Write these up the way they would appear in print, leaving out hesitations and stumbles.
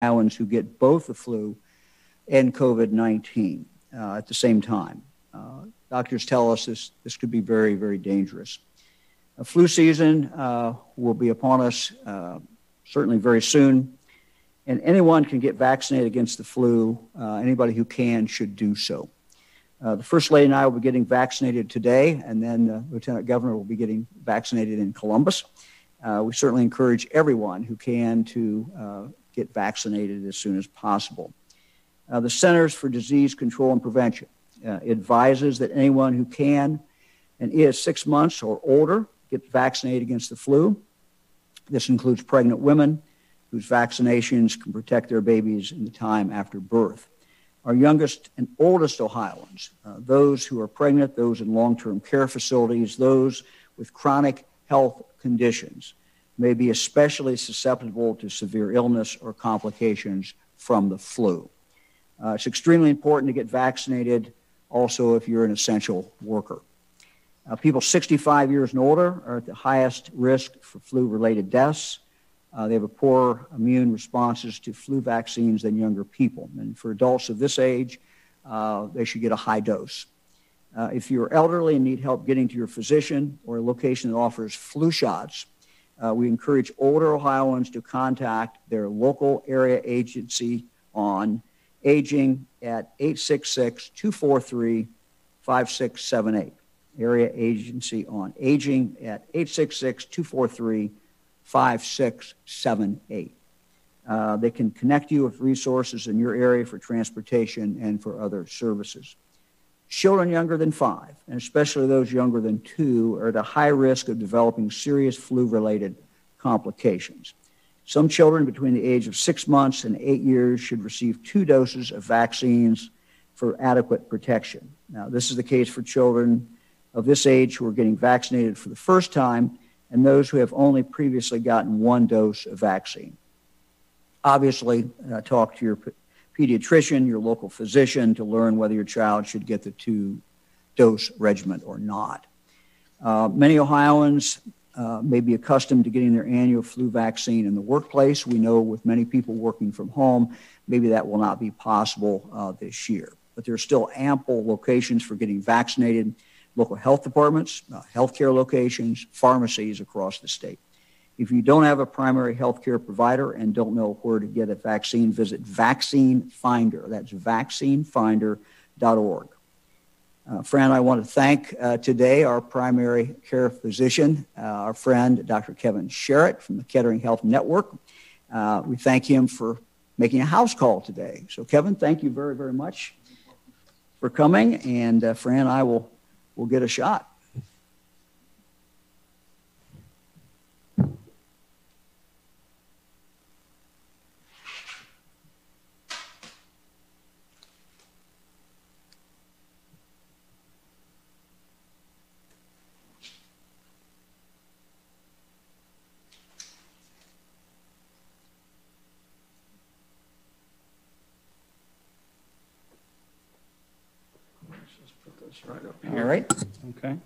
Ohioans who get both the flu and COVID-19 at the same time. Doctors tell us this could be very, very dangerous. Flu season will be upon us certainly very soon, and anyone can get vaccinated against the flu. Anybody who can should do so. The First Lady and I will be getting vaccinated today, and then the Lieutenant Governor will be getting vaccinated in Columbus. We certainly encourage everyone who can to get vaccinated as soon as possible. The Centers for Disease Control and Prevention advises that anyone who can and is 6 months or older get vaccinated against the flu. This includes pregnant women whose vaccinations can protect their babies in the time after birth. Our youngest and oldest Ohioans, those who are pregnant, those in long-term care facilities, those with chronic health conditions, may be especially susceptible to severe illness or complications from the flu. It's extremely important to get vaccinated also if you're an essential worker. People 65 years and older are at the highest risk for flu-related deaths. They have a poorer immune responses to flu vaccines than younger people. And for adults of this age, they should get a high dose. If you're elderly and need help getting to your physician or a location that offers flu shots, we encourage older Ohioans to contact their local area agency on aging at 866-243-5678. Area agency on aging at 866-243-5678. They can connect you with resources in your area for transportation and for other services. Children younger than 5, and especially those younger than 2, are at a high risk of developing serious flu-related complications. Some children between the age of 6 months and 8 years should receive 2 doses of vaccines for adequate protection. Now, this is the case for children of this age who are getting vaccinated for the first time and those who have only previously gotten 1 dose of vaccine. Obviously, talk to your pediatrician, your local physician, to learn whether your child should get the 2-dose regimen or not. Many Ohioans may be accustomed to getting their annual flu vaccine in the workplace. We know with many people working from home, maybe that will not be possible this year. But there are still ample locations for getting vaccinated: local health departments, healthcare locations, pharmacies across the state. If you don't have a primary healthcare provider and don't know where to get a vaccine, visit Vaccine Finder. That's vaccinefinder.org. Fran, I want to thank today our primary care physician, our friend, Dr. Kevin Sherritt from the Kettering Health Network. We thank him for making a house call today. So, Kevin, thank you very, very much for coming. And Fran and I will get a shot. Right up here. All right. Okay.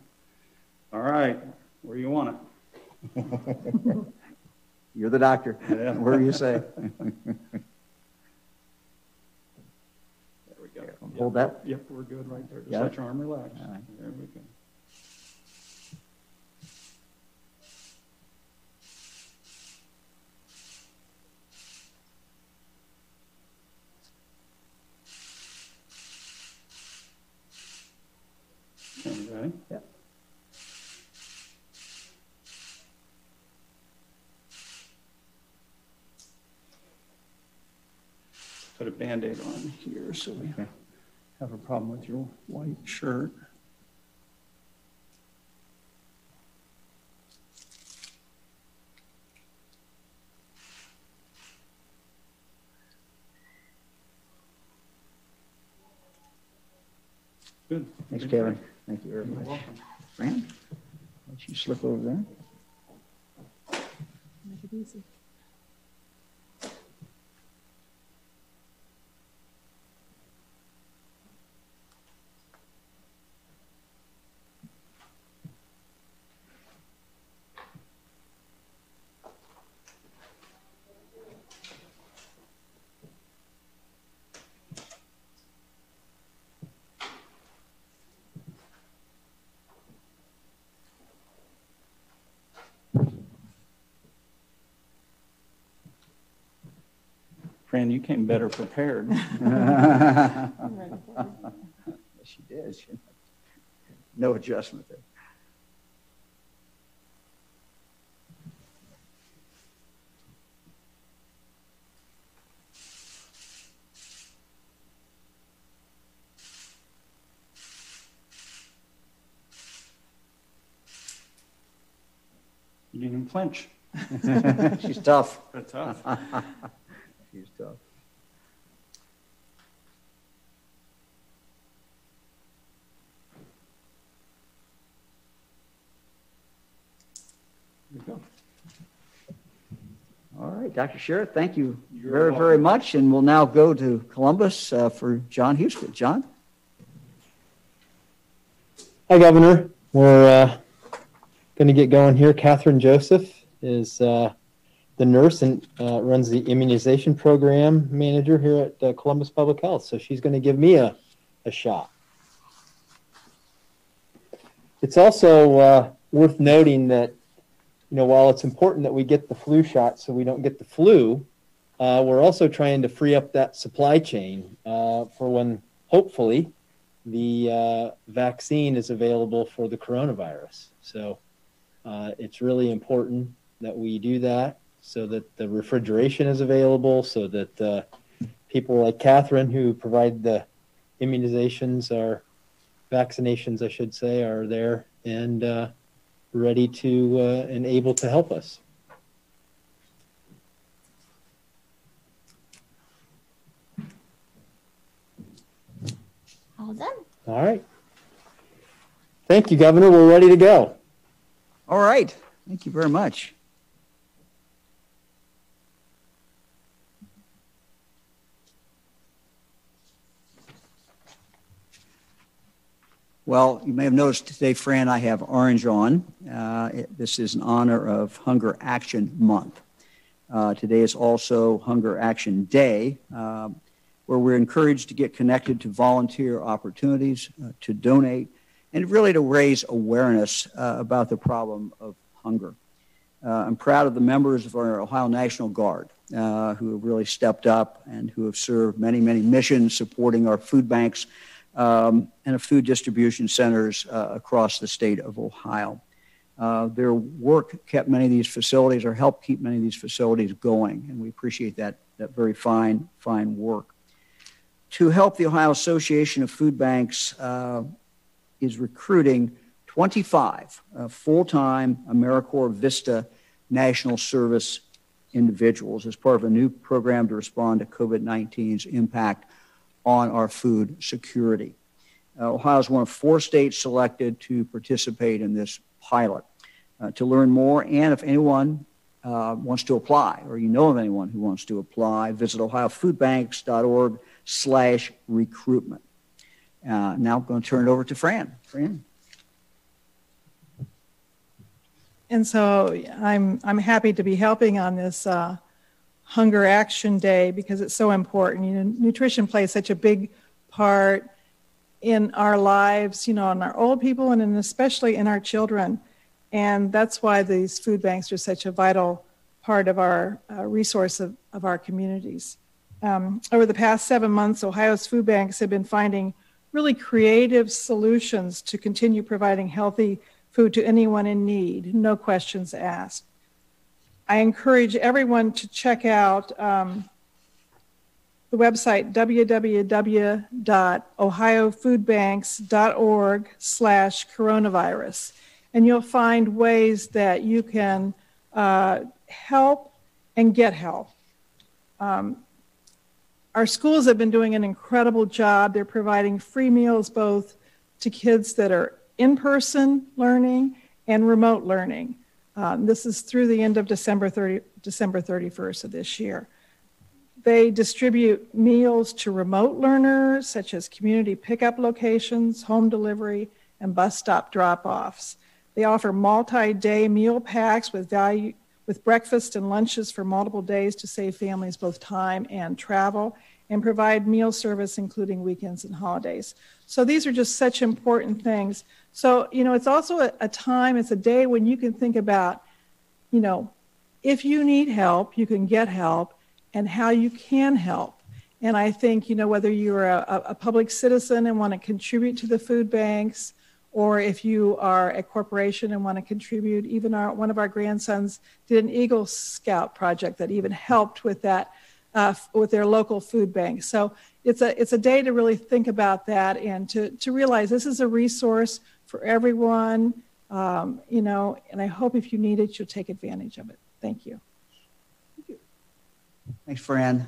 All right. Where do you want it? You're the doctor. Yeah. Where do you say? There we go. Hold that. Yep, we're good right there. Just Got let it? your arm relax. All right. There we go. Okay. Yeah. Put a Band-Aid on here so we have a problem with your white shirt. Good. Thanks, Good. Kevin. Thank you very You're much. welcome. Fran, let you slip over there. Make it easy. Fran, you came better prepared. Yes, she did. No adjustment there. You didn't even flinch. She's tough. That's tough. She's tough. There you go. All right, Dr. Sheriff, thank you You're very, welcome. very much. And we'll now go to Columbus for John Houston. John? Hi, Governor. We're going to get going here. Catherine Joseph is the nurse and runs the immunization program manager here at Columbus Public Health. So she's going to give me a shot. It's also worth noting that, while it's important that we get the flu shot so we don't get the flu, we're also trying to free up that supply chain for when, hopefully, the vaccine is available for the coronavirus. So it's really important that we do that so that the refrigeration is available, so that people like Catherine, who provide the immunizations or vaccinations, I should say, are there and ready to and able to help us. All done. All right. Thank you, Governor. We're ready to go. All right. Thank you very much. Well, you may have noticed today, Fran, I have orange on. This is in honor of Hunger Action Month. Today is also Hunger Action Day, where we're encouraged to get connected to volunteer opportunities, to donate, and really to raise awareness about the problem of hunger. I'm proud of the members of our Ohio National Guard who have really stepped up and who have served many, many missions supporting our food banks and our food distribution centers across the state of Ohio. Their work kept many of these facilities, or helped keep many of these facilities going, and we appreciate that very fine work. To help, the Ohio Association of Food Banks is recruiting 25 full-time AmeriCorps Vista National Service individuals as part of a new program to respond to COVID-19's impact on our food security. Ohio is one of 4 states selected to participate in this pilot. To learn more, and if anyone wants to apply, or you know of anyone who wants to apply, visit ohiofoodbanks.org/recruitment. Now I'm going to turn it over to Fran. Fran? And so I'm happy to be helping on this Hunger Action Day because it's so important. Nutrition plays such a big part in our lives, in our old people and especially in our children. And that's why these food banks are such a vital part of our resource of our communities. Over the past 7 months, Ohio's food banks have been finding really creative solutions to continue providing healthy food to anyone in need, no questions asked. I encourage everyone to check out the website www.ohiofoodbanks.org/coronavirus, and you'll find ways that you can help and get help. Our schools have been doing an incredible job. They're providing free meals both to kids that are in-person learning and remote learning. This is through the end of December 31st of this year. They distribute meals to remote learners, such as community pickup locations, home delivery, and bus stop drop-offs. They offer multi-day meal packs with breakfast and lunches for multiple days to save families both time and travel, and provide meal service including weekends and holidays. So these are just such important things. So, it's also a time, it's a day when you can think about, if you need help, you can get help, and how you can help. And I think, whether you're a public citizen and want to contribute to the food banks, or if you are a corporation and want to contribute, even one of our grandsons did an Eagle Scout project that even helped with that, with their local food bank. So it's a day to really think about that and to realize this is a resource for everyone, and I hope if you need it, you'll take advantage of it. Thank you. Thanks, Fran.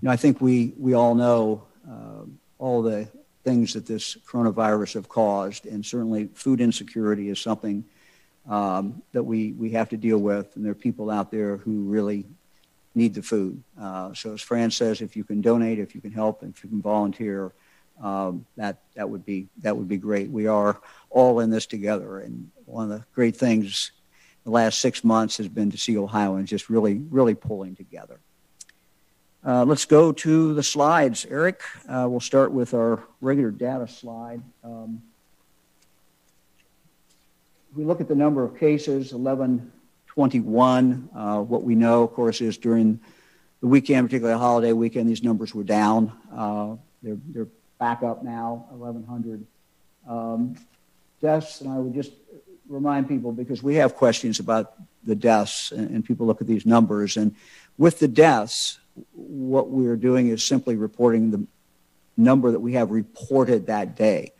I think we all know all the things that this coronavirus have caused, and certainly food insecurity is something that we have to deal with, and there are people out there who really need the food. So as Fran says, if you can donate, if you can help, if you can volunteer, that would be great. We are all in this together, and one of the great things the last 6 months has been to see Ohioans just really pulling together. Let's go to the slides. Eric, we'll start with our regular data slide. We look at the number of cases, 1121. What we know, of course, is during the weekend, particularly a holiday weekend, these numbers were down. They're back up now, 1,100. Deaths, and I would just remind people, because we have questions about the deaths, and people look at these numbers. And with the deaths, what we're doing is simply reporting the number that we have reported that day.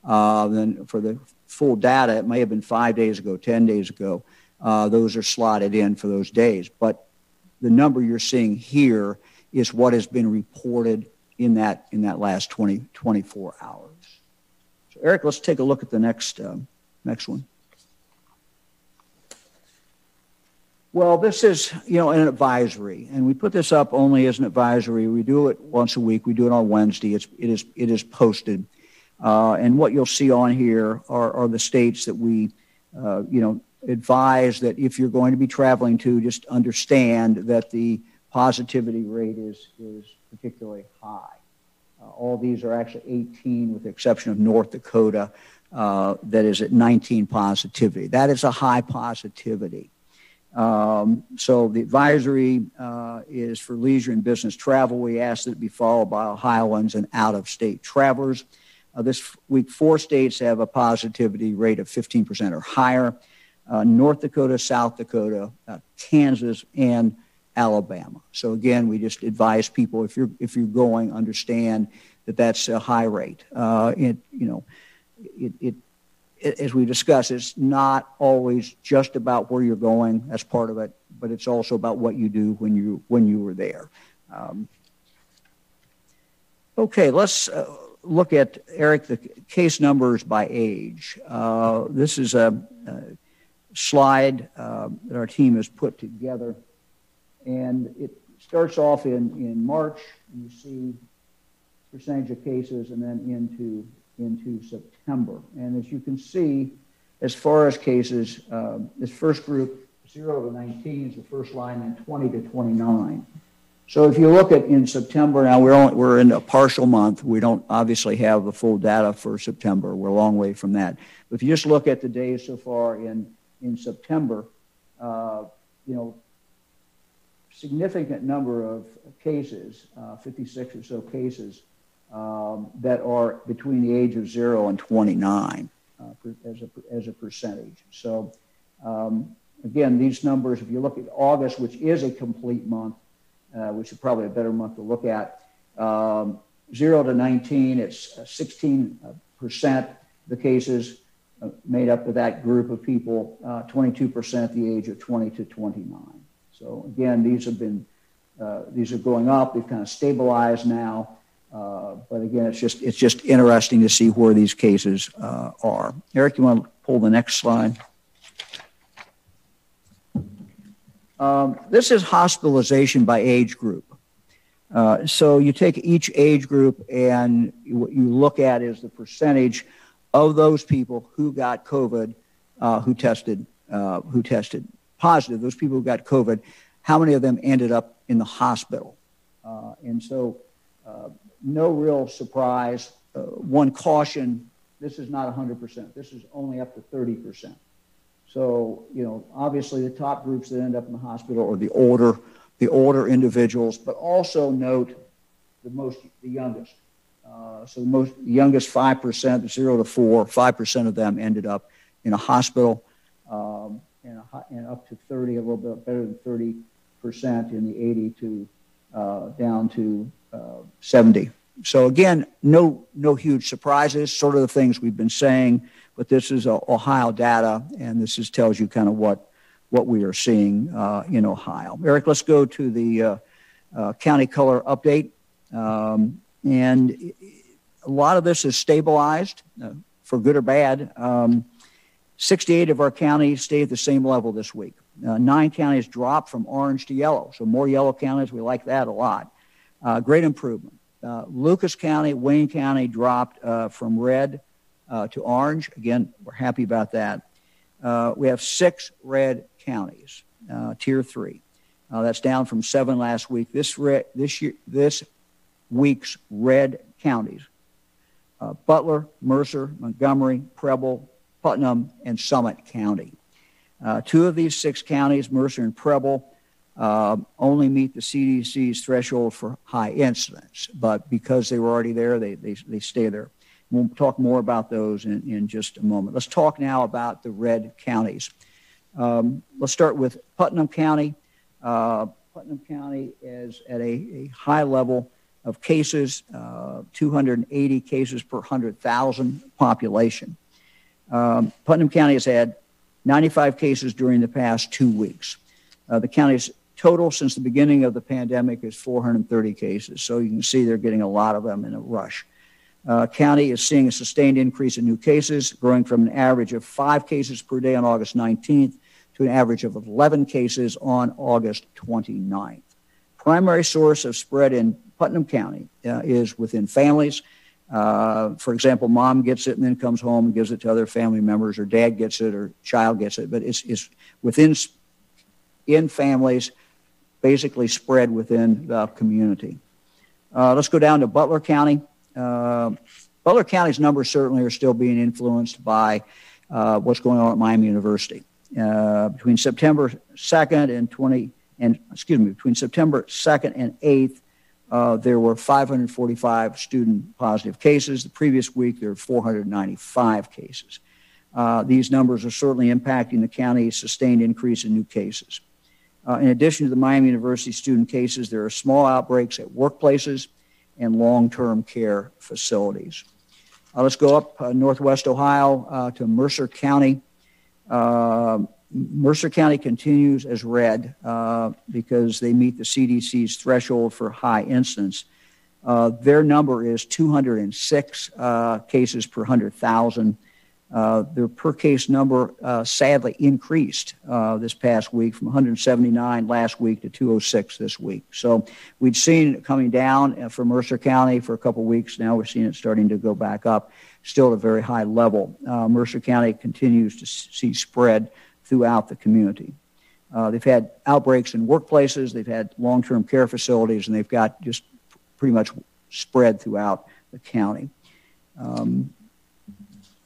Then for the full data, it may have been 5 days ago, 10 days ago. Those are slotted in for those days. But the number you're seeing here is what has been reported in that last 24 hours. So Eric, let's take a look at the next one. Well, this is, an advisory, and we put this up only as an advisory. We do it once a week. We do it on Wednesday. It is posted, and what you'll see on here are the states that we, advise that if you're going to be traveling to, just understand that the positivity rate is particularly high. All these are actually 18, with the exception of North Dakota, that is at 19 positivity. That is a high positivity. So the advisory is for leisure and business travel. We ask that it be followed by Ohioans and out-of-state travelers. This week, 4 states have a positivity rate of 15% or higher: North Dakota, South Dakota, Kansas, and Alabama. So again, we just advise people, if you're going, understand that that's a high rate. As we discussed, it's not always just about where you're going. That's part of it, but it's also about what you do when you were there. Okay, let's look at, Eric, the case numbers by age. This is a slide that our team has put together, and it starts off in March, and you see percentage of cases, and then into September. And as you can see, as far as cases, this first group, 0 to 19, is the first line, and 20 to 29. So if you look at in September, now we're in a partial month. We don't obviously have the full data for September. We're a long way from that. But if you just look at the days so far in September, significant number of cases, 56 or so cases, that are between the age of 0 and 29 as a percentage. So again, these numbers, if you look at August, which is a complete month, which is probably a better month to look at, 0 to 19, it's 16% the cases made up of that group of people, 22% the age of 20 to 29. So again, these are going up. They've kind of stabilized now. But again, it's just interesting to see where these cases are. Eric, you want to pull the next slide? This is hospitalization by age group. So you take each age group, and what you look at is the percentage of those people who got COVID, who tested positive. Those people who got COVID, how many of them ended up in the hospital? And so no real surprise. One caution, this is not 100%. This is only up to 30%. So, obviously the top groups that end up in the hospital are the older the older individuals, but also note the youngest. So the youngest 5%, 0 to 4, 5% of them ended up in a hospital, and up to 30, a little bit better than 30% in the 80 to down to 70. So again, no huge surprises, sort of the things we've been saying, but this is Ohio data, and this tells you kind of what we are seeing in Ohio. Eric, let's go to the county color update. And a lot of this is stabilized, for good or bad. 68 of our counties stay at the same level this week. 9 counties dropped from orange to yellow, so more yellow counties. We like that a lot. Great improvement. Lucas County, Wayne County dropped from red to orange. Again, we're happy about that. We have 6 red counties, tier 3. That's down from 7 last week. This week's red counties: Butler, Mercer, Montgomery, Preble, Putnam, and Summit County. 2 of these 6 counties, Mercer and Preble, only meet the CDC's threshold for high incidence, but because they were already there, they stay there. We'll talk more about those in just a moment. Let's talk now about the red counties. Let's start with Putnam County. Putnam County is at a high level of cases, 280 cases per 100,000 population. Putnam County has had 95 cases during the past 2 weeks. The county's total since the beginning of the pandemic is 430 cases. So you can see they're getting a lot of them in a rush. County is seeing a sustained increase in new cases, growing from an average of 5 cases per day on August 19th to an average of 11 cases on August 29th. Primary source of spread in Putnam County is within families. For example, mom gets it and then comes home and gives it to other family members, or dad gets it, or child gets it. But it's in families, basically spread within the community. Let's go down to Butler County. Butler County's numbers certainly are still being influenced by what's going on at Miami University. Between September 2nd between September 2nd and 8th, there were 545 student positive cases. The previous week, there were 495 cases. These numbers are certainly impacting the county's sustained increase in new cases. In addition to the Miami University student cases, there are small outbreaks at workplaces and long-term care facilities. Let's go up northwest Ohio to Mercer County. Mercer County continues as red because they meet the CDC's threshold for high incidence. Their number is 206 cases per 100,000. Their per case number sadly increased this past week from 179 last week to 206 this week. So we'd seen it coming down for Mercer County for a couple of weeks. Now we're seeing it starting to go back up, still at a very high level. Mercer County continues to see spread throughout the community. They've had outbreaks in workplaces, they've had long-term care facilities, and they've got just pretty much spread throughout the county.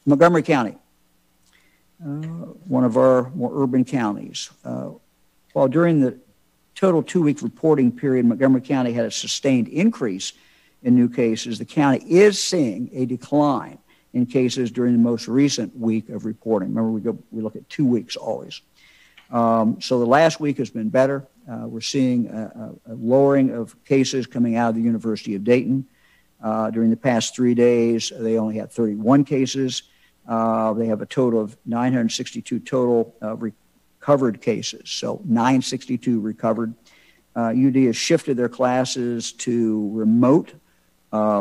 Montgomery County, one of our more urban counties. While during the total 2-week reporting period, Montgomery County had a sustained increase in new cases, the county is seeing a decline in cases during the most recent week of reporting. Remember, we look at 2 weeks always. So the last week has been better. We're seeing a lowering of cases coming out of the University of Dayton. During the past 3 days, they only had 31 cases. They have a total of 962 total recovered cases, so 962 recovered. UD has shifted their classes to remote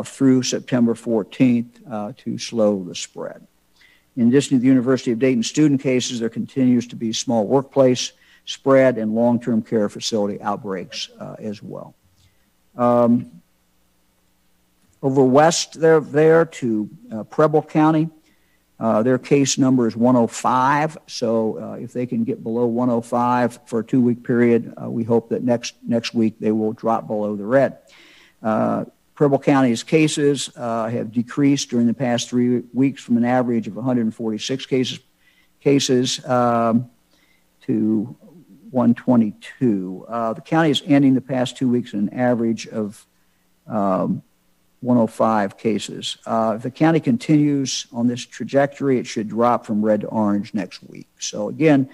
through September 14th to slow the spread. In addition to the University of Dayton student cases, there continues to be small workplace spread and long-term care facility outbreaks as well. Over west there to Preble County, their case number is 105. So if they can get below 105 for a 2-week period, we hope that next week they will drop below the red. Preble County's cases have decreased during the past 3 weeks from an average of 146 cases to 122. The county is ending the past 2 weeks at an average of 105 cases. If the county continues on this trajectory, it should drop from red to orange next week. So again,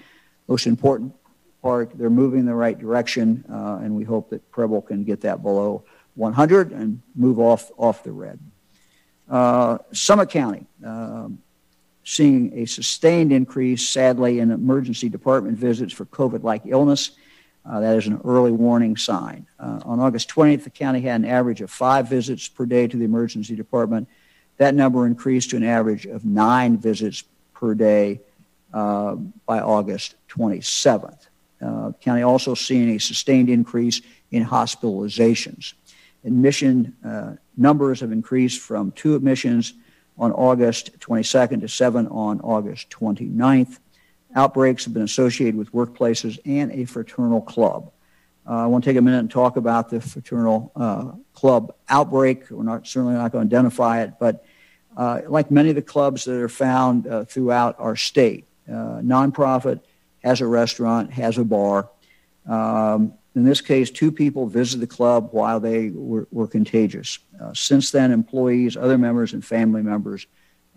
most important part, they're moving in the right direction, and we hope that Preble can get that below 100 and move off the red. Summit County, seeing a sustained increase, sadly, in emergency department visits for COVID-like illness. That is an early warning sign. On August 20th, the county had an average of 5 visits per day to the emergency department. That number increased to an average of 9 visits per day by August 27th. The county also seeing a sustained increase in hospitalizations. Admission numbers have increased from 2 admissions on August 22nd to 7 on August 29th. Outbreaks have been associated with workplaces and a fraternal club. I want to take a minute and talk about the fraternal club outbreak. We're certainly not going to identify it, but like many of the clubs that are found throughout our state, nonprofit, has a restaurant, has a bar. In this case, 2 people visited the club while they were contagious. Since then, employees, other members, and family members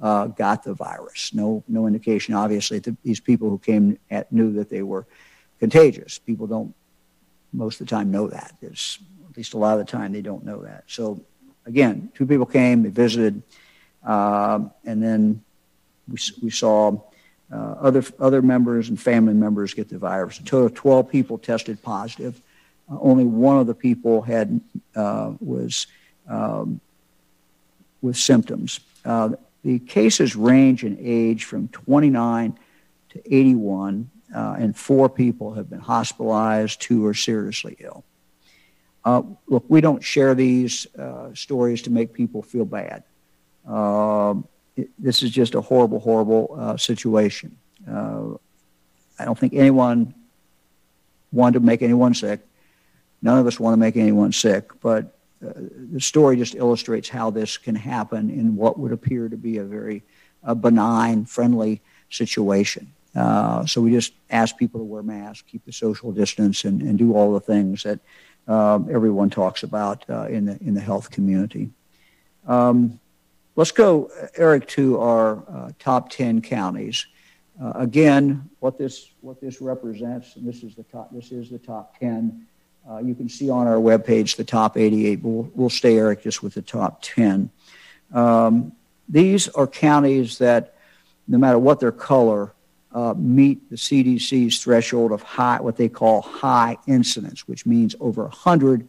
got the virus. No indication, obviously, that these people who came knew that they were contagious. People don't, most of the time, know that. At least a lot of the time, they don't know that. So, again, 2 people came, they visited, and then we saw other members and family members get the virus. A total of 12 people tested positive. Only one of the people was with symptoms. The cases range in age from 29 to 81, and 4 people have been hospitalized, 2 are seriously ill. Look, we don't share these stories to make people feel bad. This is just a horrible, horrible situation. I don't think anyone wanted to make anyone sick. None of us want to make anyone sick, but the story just illustrates how this can happen in what would appear to be a very benign, friendly situation. So we just ask people to wear masks, keep the social distance, and do all the things that everyone talks about in the health community. Let's go, Eric, to our top 10 counties. Again, what this represents, and this is the top 10. You can see on our webpage the top 88. We'll stay, Eric, just with the top 10. These are counties that, no matter what their color, meet the CDC's threshold of high, what they call high incidence, which means over 100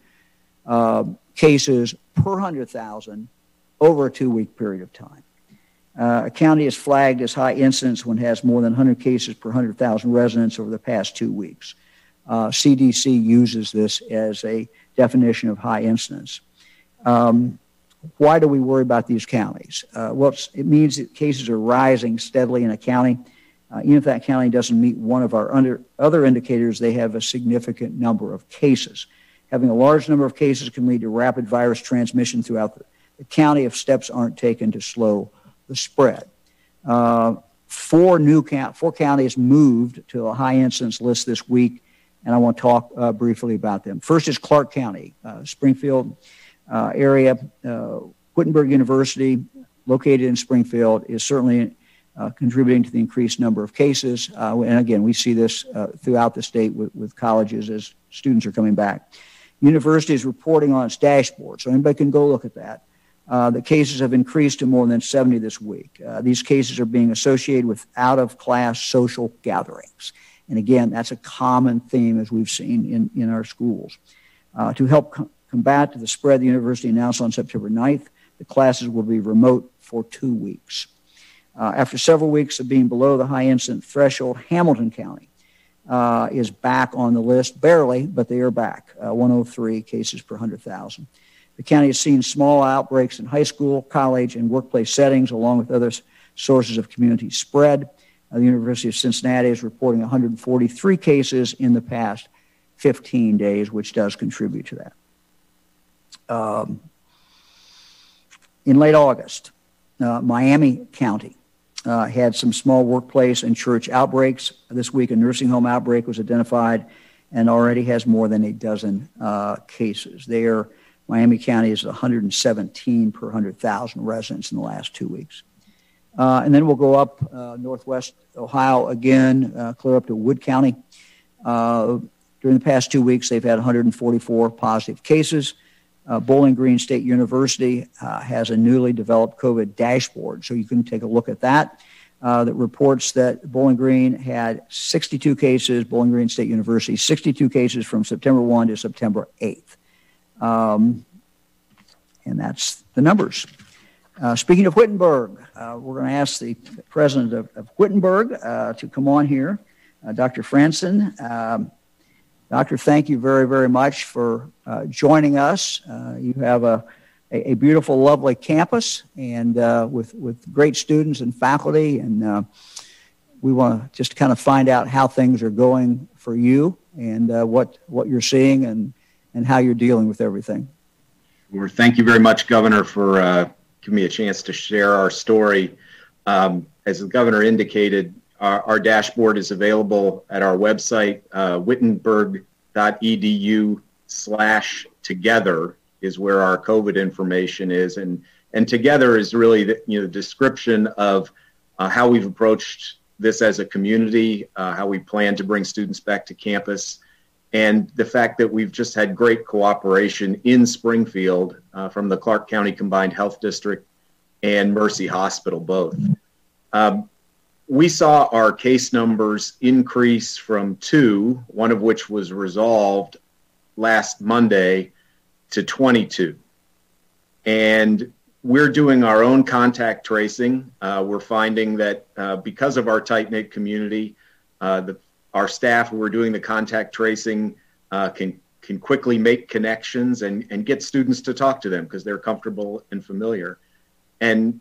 cases per 100,000 over a 2-week period of time. A county is flagged as high incidence when it has more than 100 cases per 100,000 residents over the past 2 weeks. CDC uses this as a definition of high incidence. Why do we worry about these counties? Well, it means that cases are rising steadily in a county. Even if that county doesn't meet one of our other indicators, they have a significant number of cases. Having a large number of cases can lead to rapid virus transmission throughout the county if steps aren't taken to slow the spread. 4 counties moved to a high incidence list this week, and I want to talk briefly about them. First is Clark County, Springfield area. Wittenberg University, located in Springfield, is certainly contributing to the increased number of cases. And again, we see this throughout the state with colleges as students are coming back. University is reporting on its dashboard, so anybody can go look at that. The cases have increased to more than 70 this week. These cases are being associated with out-of-class social gatherings. And again, that's a common theme as we've seen in our schools. To help combat the spread, the university announced on September 9th the classes will be remote for 2 weeks. After several weeks of being below the high incident threshold, Hamilton County is back on the list, barely, but they are back, 103 cases per 100,000. The county has seen small outbreaks in high school, college, and workplace settings, along with other sources of community spread. The University of Cincinnati is reporting 143 cases in the past 15 days, which does contribute to that. In late August, Miami County had some small workplace and church outbreaks. This week, a nursing home outbreak was identified and already has more than a dozen cases. Miami County is 117 per 100,000 residents in the last 2 weeks. And then we'll go up northwest Ohio again, clear up to Wood County. During the past 2 weeks, they've had 144 positive cases. Bowling Green State University has a newly developed COVID dashboard, so you can take a look at that. That reports that Bowling Green had 62 cases, Bowling Green State University, 62 cases from September 1 to September 8th. And that's the numbers. Speaking of Wittenberg, we're going to ask the president of Wittenberg to come on here, Dr. Franson. Doctor, thank you very, very much for joining us. You have a beautiful, lovely campus and with great students and faculty, and we want to just kind of find out how things are going for you and what you're seeing and how you're dealing with everything. Well, thank you very much, Governor, for giving me a chance to share our story. As the Governor indicated, our dashboard is available at our website, wittenberg.edu/together is where our COVID information is. And together is really the description of how we've approached this as a community, how we plan to bring students back to campus, and the fact that we've just had great cooperation in Springfield from the Clark County Combined Health District and Mercy Hospital both. We saw our case numbers increase from 2, one of which was resolved last Monday, to 22. And we're doing our own contact tracing. We're finding that because of our tight-knit community, our staff who are doing the contact tracing can quickly make connections and get students to talk to them because they're comfortable and familiar. And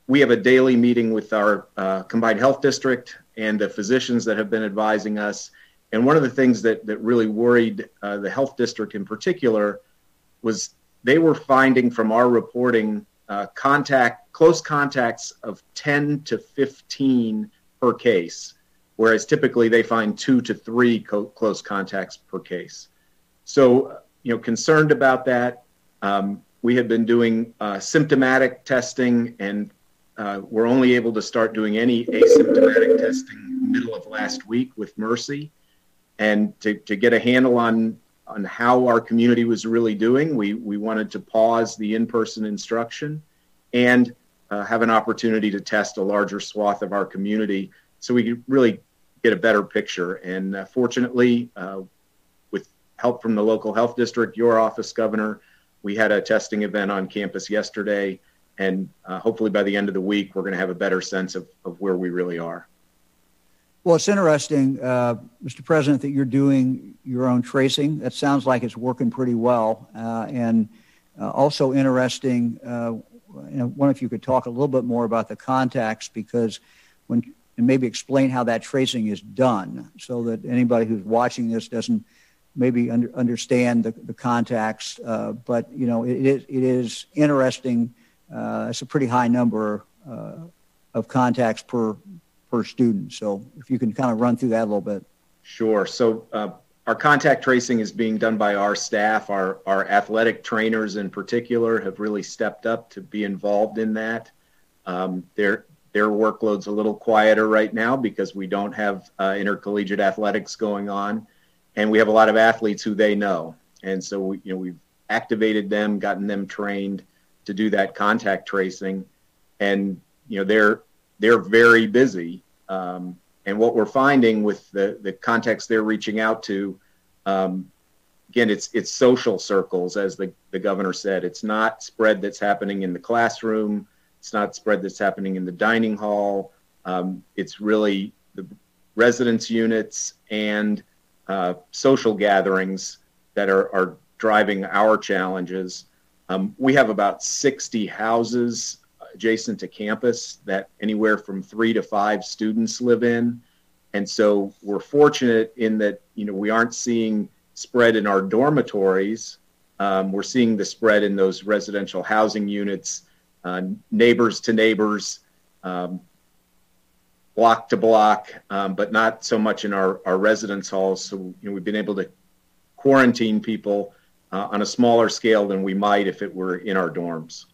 we have a daily meeting with our Combined Health District and the physicians that have been advising us. And one of the things that really worried the health district in particular was they were finding from our reporting close contacts of 10 to 15 per case, whereas typically they find 2 to 3 close contacts per case. So, concerned about that, we have been doing symptomatic testing, and we're only able to start doing any asymptomatic testing middle of last week with Mercy. And to get a handle on how our community was really doing, we wanted to pause the in-person instruction and have an opportunity to test a larger swath of our community so we could really get a better picture. And fortunately, with help from the local health district, your office, Governor, we had a testing event on campus yesterday. And hopefully by the end of the week, we're going to have a better sense of where we really are. Well, it's interesting, Mr. President, that you're doing your own tracing. That sounds like it's working pretty well. And also interesting, I wonder if you could talk a little bit more about the contacts, because and maybe explain how that tracing is done so that anybody who's watching this doesn't maybe understand the contacts. But, it is interesting. It's a pretty high number of contacts per student. So if you can kind of run through that a little bit. Sure. So our contact tracing is being done by our staff. Our athletic trainers in particular have really stepped up to be involved in that. Their workload's a little quieter right now because we don't have intercollegiate athletics going on, and we have a lot of athletes who they know. And so we've activated them, gotten them trained to do that contact tracing, and they're very busy. And what we're finding with the contacts they're reaching out to, again, it's social circles, as the governor said. It's not spread that's happening in the classroom. It's not spread that's happening in the dining hall. It's really the residence units and social gatherings that are driving our challenges. We have about 60 houses adjacent to campus that anywhere from 3 to 5 students live in. And so we're fortunate in that, we aren't seeing spread in our dormitories. We're seeing the spread in those residential housing units, neighbors to neighbors. block to block, but not so much in our residence halls. So, we've been able to quarantine people on a smaller scale than we might if it were in our dorms.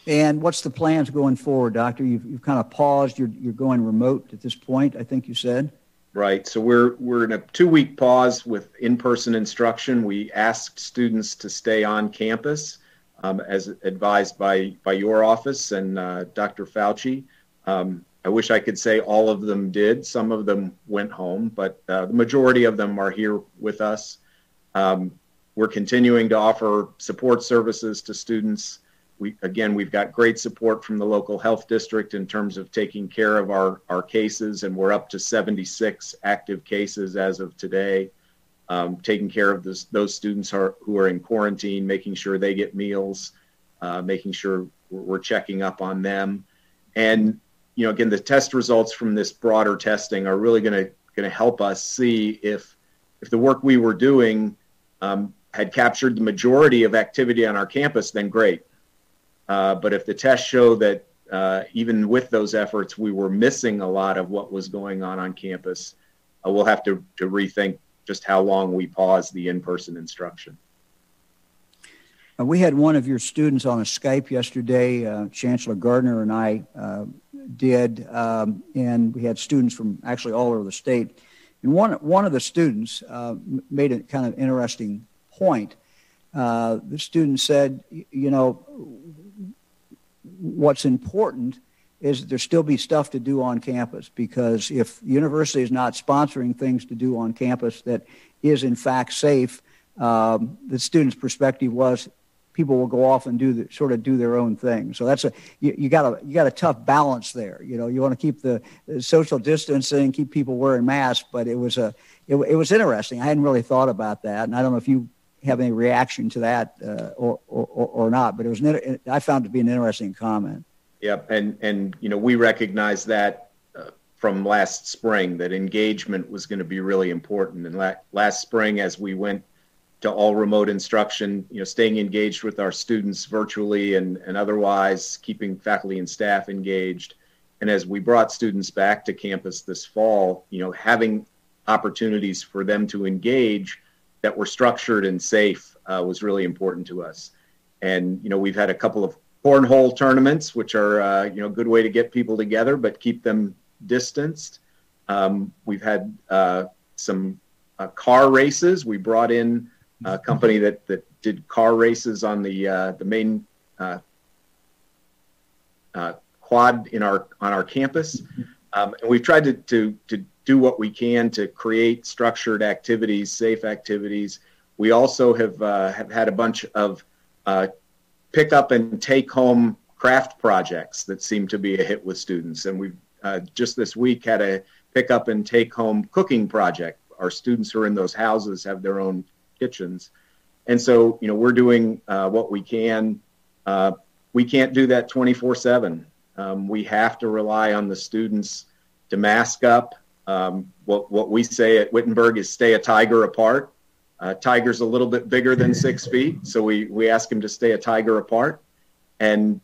And what's the plans going forward, Doctor? You've kind of paused. You're going remote at this point, I think you said. Right. So we're in a 2-week pause with in-person instruction. We asked students to stay on campus, as advised by your office and Dr. Fauci. I wish I could say all of them did. Some of them went home, but the majority of them are here with us. We're continuing to offer support services to students. We've got great support from the local health district in terms of taking care of our cases, and we're up to 76 active cases as of today, taking care of those students who are in quarantine, making sure they get meals, making sure we're checking up on them. And, again, the test results from this broader testing are really going to help us see if the work we were doing had captured the majority of activity on our campus, then great. But if the tests show that even with those efforts, we were missing a lot of what was going on campus, we'll have to rethink just how long we pause the in-person instruction. We had one of your students on a Skype yesterday, Chancellor Gardner and I did, and we had students from actually all over the state. And one of the students made a kind of interesting point. The student said, what's important is that there still be stuff to do on campus, because if the university is not sponsoring things to do on campus that is in fact safe, the student's perspective was people will go off and do their own thing. So that's you got a tough balance there. You want to keep the social distancing, keep people wearing masks, but it was interesting. I hadn't really thought about that, and I don't know if you have any reaction to that or not, but I found it to be an interesting comment. Yep, and we recognize that from last spring, that engagement was going to be really important. And last spring, as we went to all remote instruction, staying engaged with our students virtually and otherwise, keeping faculty and staff engaged. And as we brought students back to campus this fall, having opportunities for them to engage that were structured and safe was really important to us. And, we've had a couple of cornhole tournaments, which are, a good way to get people together, but keep them distanced. We've had some car races. We brought in a company that did car races on the main quad on our campus. And we've tried to do what we can to create structured activities, safe activities. We also have had a bunch of pick up and take home craft projects that seem to be a hit with students. And we've just this week had a pick up and take home cooking project. Our students who are in those houses have their own kitchens. And so, we're doing what we can. We can't do that 24/7. We have to rely on the students to mask up. What we say at Wittenberg is stay a tiger apart. Tiger's a little bit bigger than 6 feet, so we ask him to stay a tiger apart, and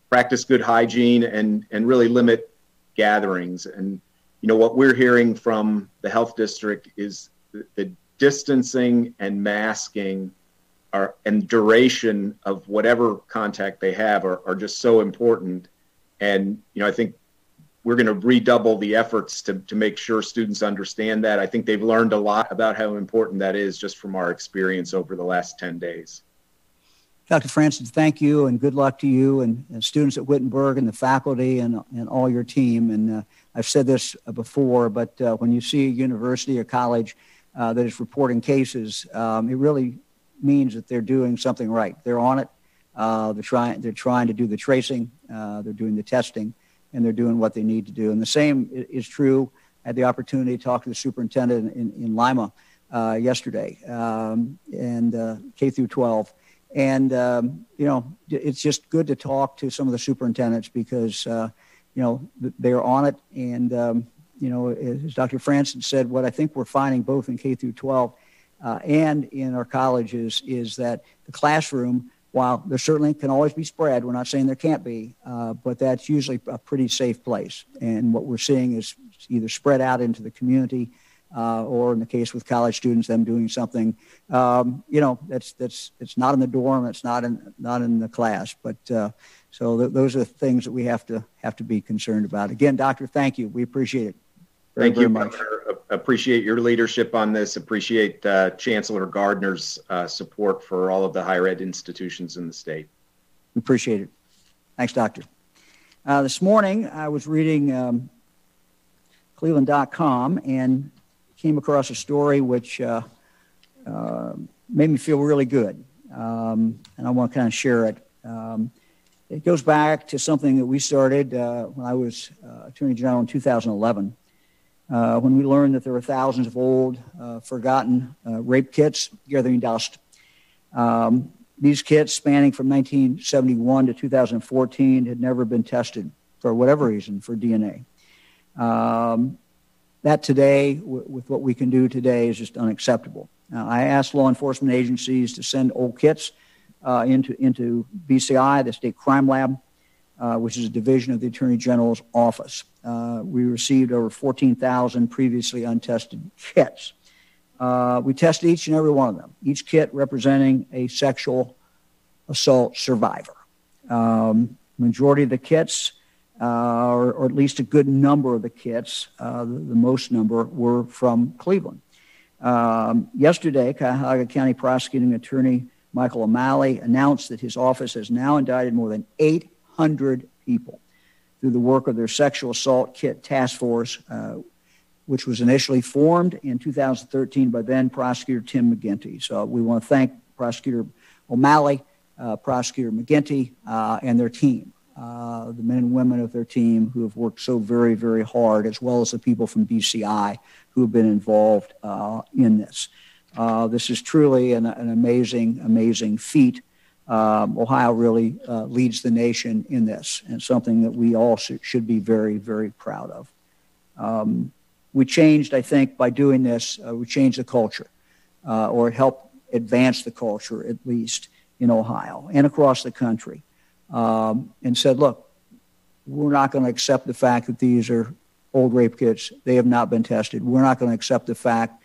practice good hygiene and really limit gatherings. And what we're hearing from the health district is the distancing and masking and duration of whatever contact they have are just so important. And I think we're going to redouble the efforts to make sure students understand that. I think they've learned a lot about how important that is just from our experience over the last 10 days. Dr. Francis, thank you and good luck to you and students at Wittenberg and the faculty and all your team. And I've said this before, but when you see a university or college that is reporting cases, it really means that they're doing something right. They're on it. They're trying to do the tracing. They're doing the testing. And they're doing what they need to do. And the same is true. I had the opportunity to talk to the superintendent in Lima yesterday, and K through 12. And, it's just good to talk to some of the superintendents because, they're on it. And, as Dr. Francis said, what I think we're finding both in K through 12 and in our colleges is that the classroom while there certainly can always be spread, we're not saying there can't be, but that's usually a pretty safe place. And what we're seeing is either spread out into the community, or in the case with college students, them doing something, it's not in the dorm, it's not in the class, but so those are the things that we have to be concerned about. Again, Doctor, thank you. We appreciate it. Thank you, Butler. Appreciate your leadership on this. Appreciate Chancellor Gardner's support for all of the higher ed institutions in the state. We appreciate it. Thanks, Doctor. This morning, I was reading Cleveland.com and came across a story which made me feel really good, and I want to kind of share it. It goes back to something that we started when I was Attorney General in 2011. When we learned that there were thousands of old, forgotten rape kits gathering dust. These kits, spanning from 1971 to 2014, had never been tested for whatever reason for DNA. That today, with what we can do today, is just unacceptable. I asked law enforcement agencies to send old kits into BCI, the State Crime Lab, which is a division of the Attorney General's office. We received over 14,000 previously untested kits. We tested each and every one of them, each kit representing a sexual assault survivor. Majority of the kits, or at least a good number of the kits, the most number, were from Cleveland. Yesterday, Cuyahoga County Prosecuting Attorney Michael O'Malley announced that his office has now indicted more than 800 people through the work of their sexual assault kit task force, which was initially formed in 2013 by then Prosecutor Tim McGinty. So we want to thank Prosecutor O'Malley, Prosecutor McGinty, and their team, the men and women of their team who have worked so very, very hard, as well as the people from BCI who have been involved in this. This is truly an amazing, amazing feat. Ohio really leads the nation in this, and something that we all should be very, very proud of. We changed, I think, by doing this, we changed the culture, or it helped advance the culture, at least in Ohio and across the country, and said, look, we're not going to accept the fact that these are old rape kits. They have not been tested. We're not going to accept the fact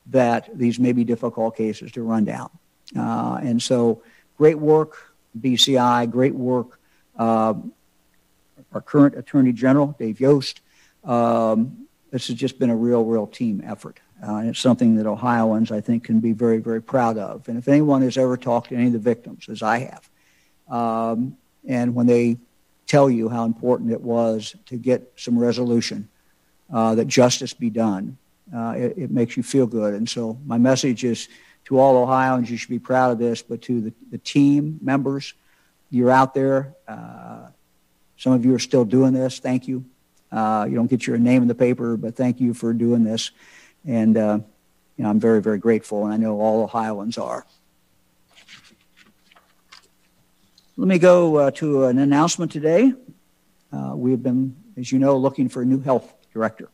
that these may be difficult cases to run down. And so great work, BCI, great work, our current Attorney General, Dave Yost. This has just been a real team effort. And it's something that Ohioans, I think, can be very, very proud of. And if anyone has ever talked to any of the victims, as I have, and when they tell you how important it was to get some resolution, that justice be done, it makes you feel good. And so my message is to all Ohioans, you should be proud of this, but to the team members, you're out there. Some of you are still doing this. Thank you. You don't get your name in the paper, but thank you for doing this. And I'm very, very grateful, and I know all Ohioans are. Let me go to an announcement today. We have been, as you know, looking for a new health director.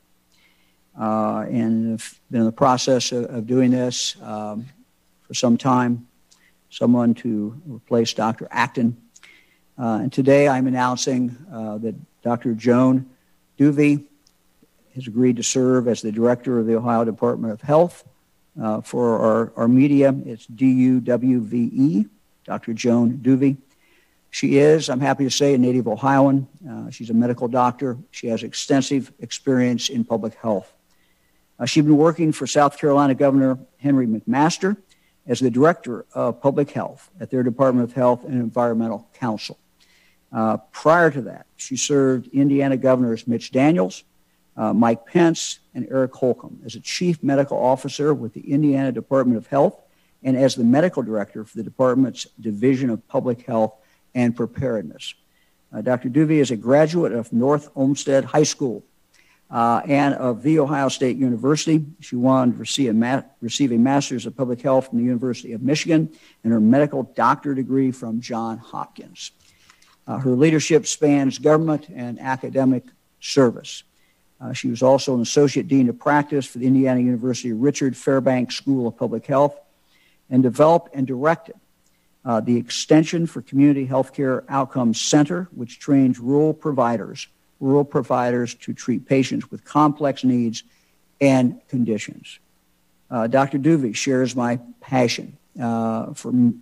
And have been in the process of doing this for some time, someone to replace Dr. Acton. And today I'm announcing that Dr. Joan Duvey has agreed to serve as the director of the Ohio Department of Health. For our media, it's D-U-W-V-E, Dr. Joan Duvey. She is, I'm happy to say, a native Ohioan. She's a medical doctor. She has extensive experience in public health. She's been working for South Carolina Governor Henry McMaster as the Director of Public Health at their Department of Health and Environmental Council. Prior to that, she served Indiana Governors Mitch Daniels, Mike Pence, and Eric Holcomb as a Chief Medical Officer with the Indiana Department of Health and as the Medical Director for the Department's Division of Public Health and Preparedness. Dr. Duvey is a graduate of North Olmsted High School and of The Ohio State University. She won to receive a Master's of Public Health from the University of Michigan and her medical doctorate degree from Johns Hopkins. Her leadership spans government and academic service. She was also an Associate Dean of Practice for the Indiana University Richard Fairbanks School of Public Health and developed and directed the Extension for Community Healthcare Outcomes Center, which trains rural providers to treat patients with complex needs and conditions. Dr. Duvey shares my passion for a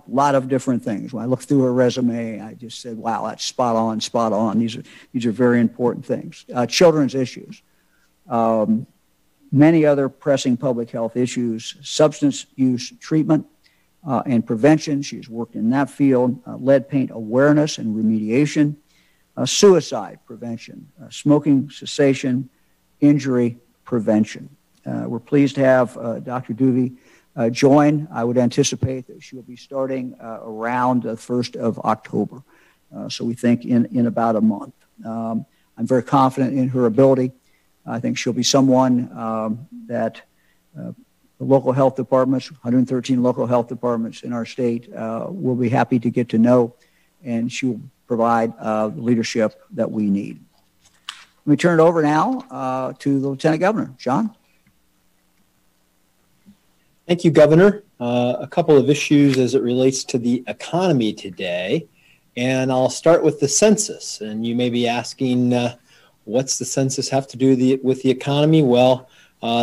lot of different things. When I looked through her resume, I just said, wow, that's spot on. These are very important things. Children's issues, many other pressing public health issues, substance use treatment and prevention. She's worked in that field, lead paint awareness and remediation, suicide prevention, smoking cessation, injury prevention. We're pleased to have Dr. Duvey join. I would anticipate that she will be starting around the 1st of October. So we think in about a month. I'm very confident in her ability. I think she'll be someone that the local health departments, 113 local health departments in our state, will be happy to get to know, and she will provide the leadership that we need. Let me turn it over now to the Lieutenant Governor. John? Thank you, Governor. A couple of issues as it relates to the economy today, and I'll start with the census. And you may be asking, what's the census have to do with the economy? Well,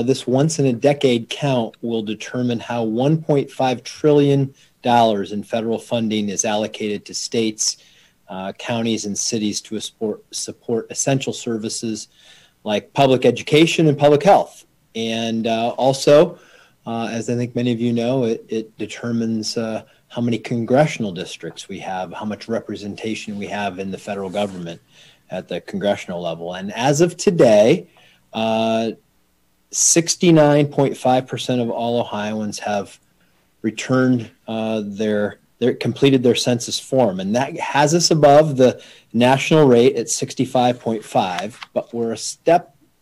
this once-in-a-decade count will determine how $1.5 trillion in federal funding is allocated to states, counties, and cities to support essential services like public education and public health. And also, as I think many of you know, it determines how many congressional districts we have, how much representation we have in the federal government at the congressional level. And as of today, 69.5% of all Ohioans have returned completed their census form. And that has us above the national rate at 65.5, but we're a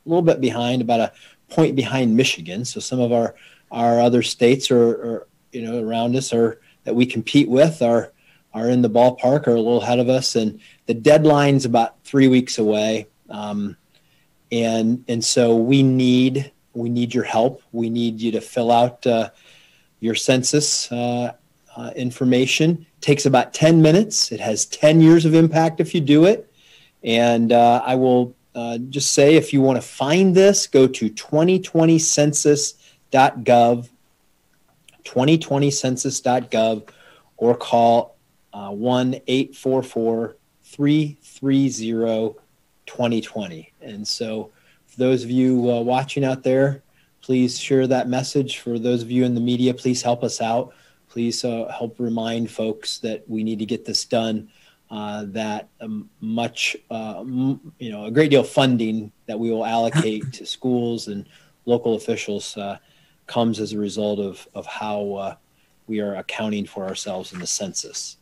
little bit behind, about a point behind Michigan. So some of our other states are around us that we compete with are in the ballpark, are a little ahead of us, and the deadline's about 3 weeks away. And so we need your help. We need you to fill out your census information. It takes about 10 minutes. It has 10 years of impact if you do it. And I will just say, if you want to find this, go to 2020census.gov, 2020census.gov, or call 1-844-330-2020. And so for those of you watching out there, please share that message. For those of you in the media, please help us out. Please help remind folks that we need to get this done, that a great deal of funding that we will allocate to schools and local officials comes as a result of how we are accounting for ourselves in the census.